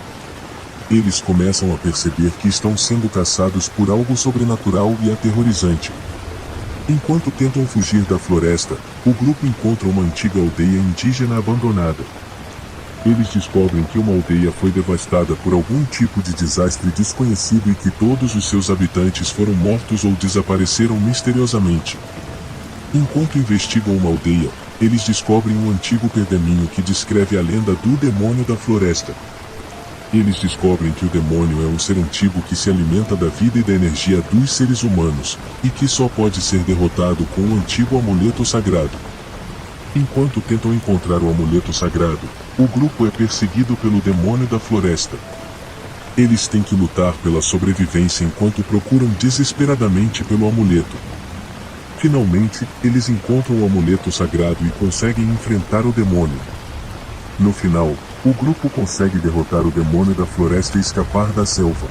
Eles começam a perceber que estão sendo caçados por algo sobrenatural e aterrorizante. Enquanto tentam fugir da floresta, o grupo encontra uma antiga aldeia indígena abandonada. Eles descobrem que uma aldeia foi devastada por algum tipo de desastre desconhecido e que todos os seus habitantes foram mortos ou desapareceram misteriosamente. Enquanto investigam uma aldeia, eles descobrem um antigo pergaminho que descreve a lenda do demônio da floresta. Eles descobrem que o demônio é um ser antigo que se alimenta da vida e da energia dos seres humanos, e que só pode ser derrotado com um antigo amuleto sagrado. Enquanto tentam encontrar o amuleto sagrado, o grupo é perseguido pelo demônio da floresta. Eles têm que lutar pela sobrevivência enquanto procuram desesperadamente pelo amuleto. Finalmente, eles encontram o amuleto sagrado e conseguem enfrentar o demônio. No final, o grupo consegue derrotar o demônio da floresta e escapar da selva.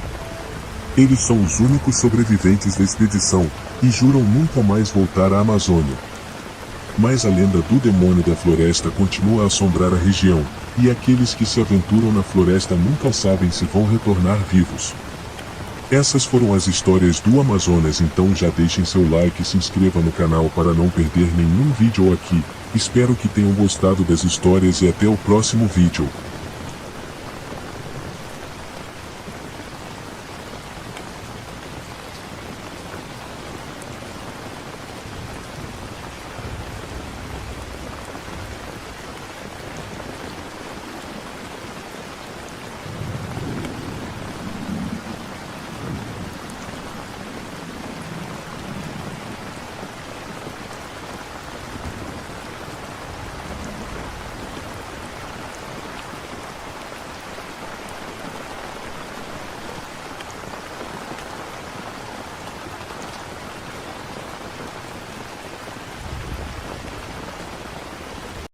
Eles são os únicos sobreviventes da expedição, e juram nunca mais voltar à Amazônia. Mas a lenda do demônio da floresta continua a assombrar a região, e aqueles que se aventuram na floresta nunca sabem se vão retornar vivos. Essas foram as histórias do Amazonas, então já deixem seu like e se inscreva no canal para não perder nenhum vídeo aqui. Espero que tenham gostado das histórias e até o próximo vídeo.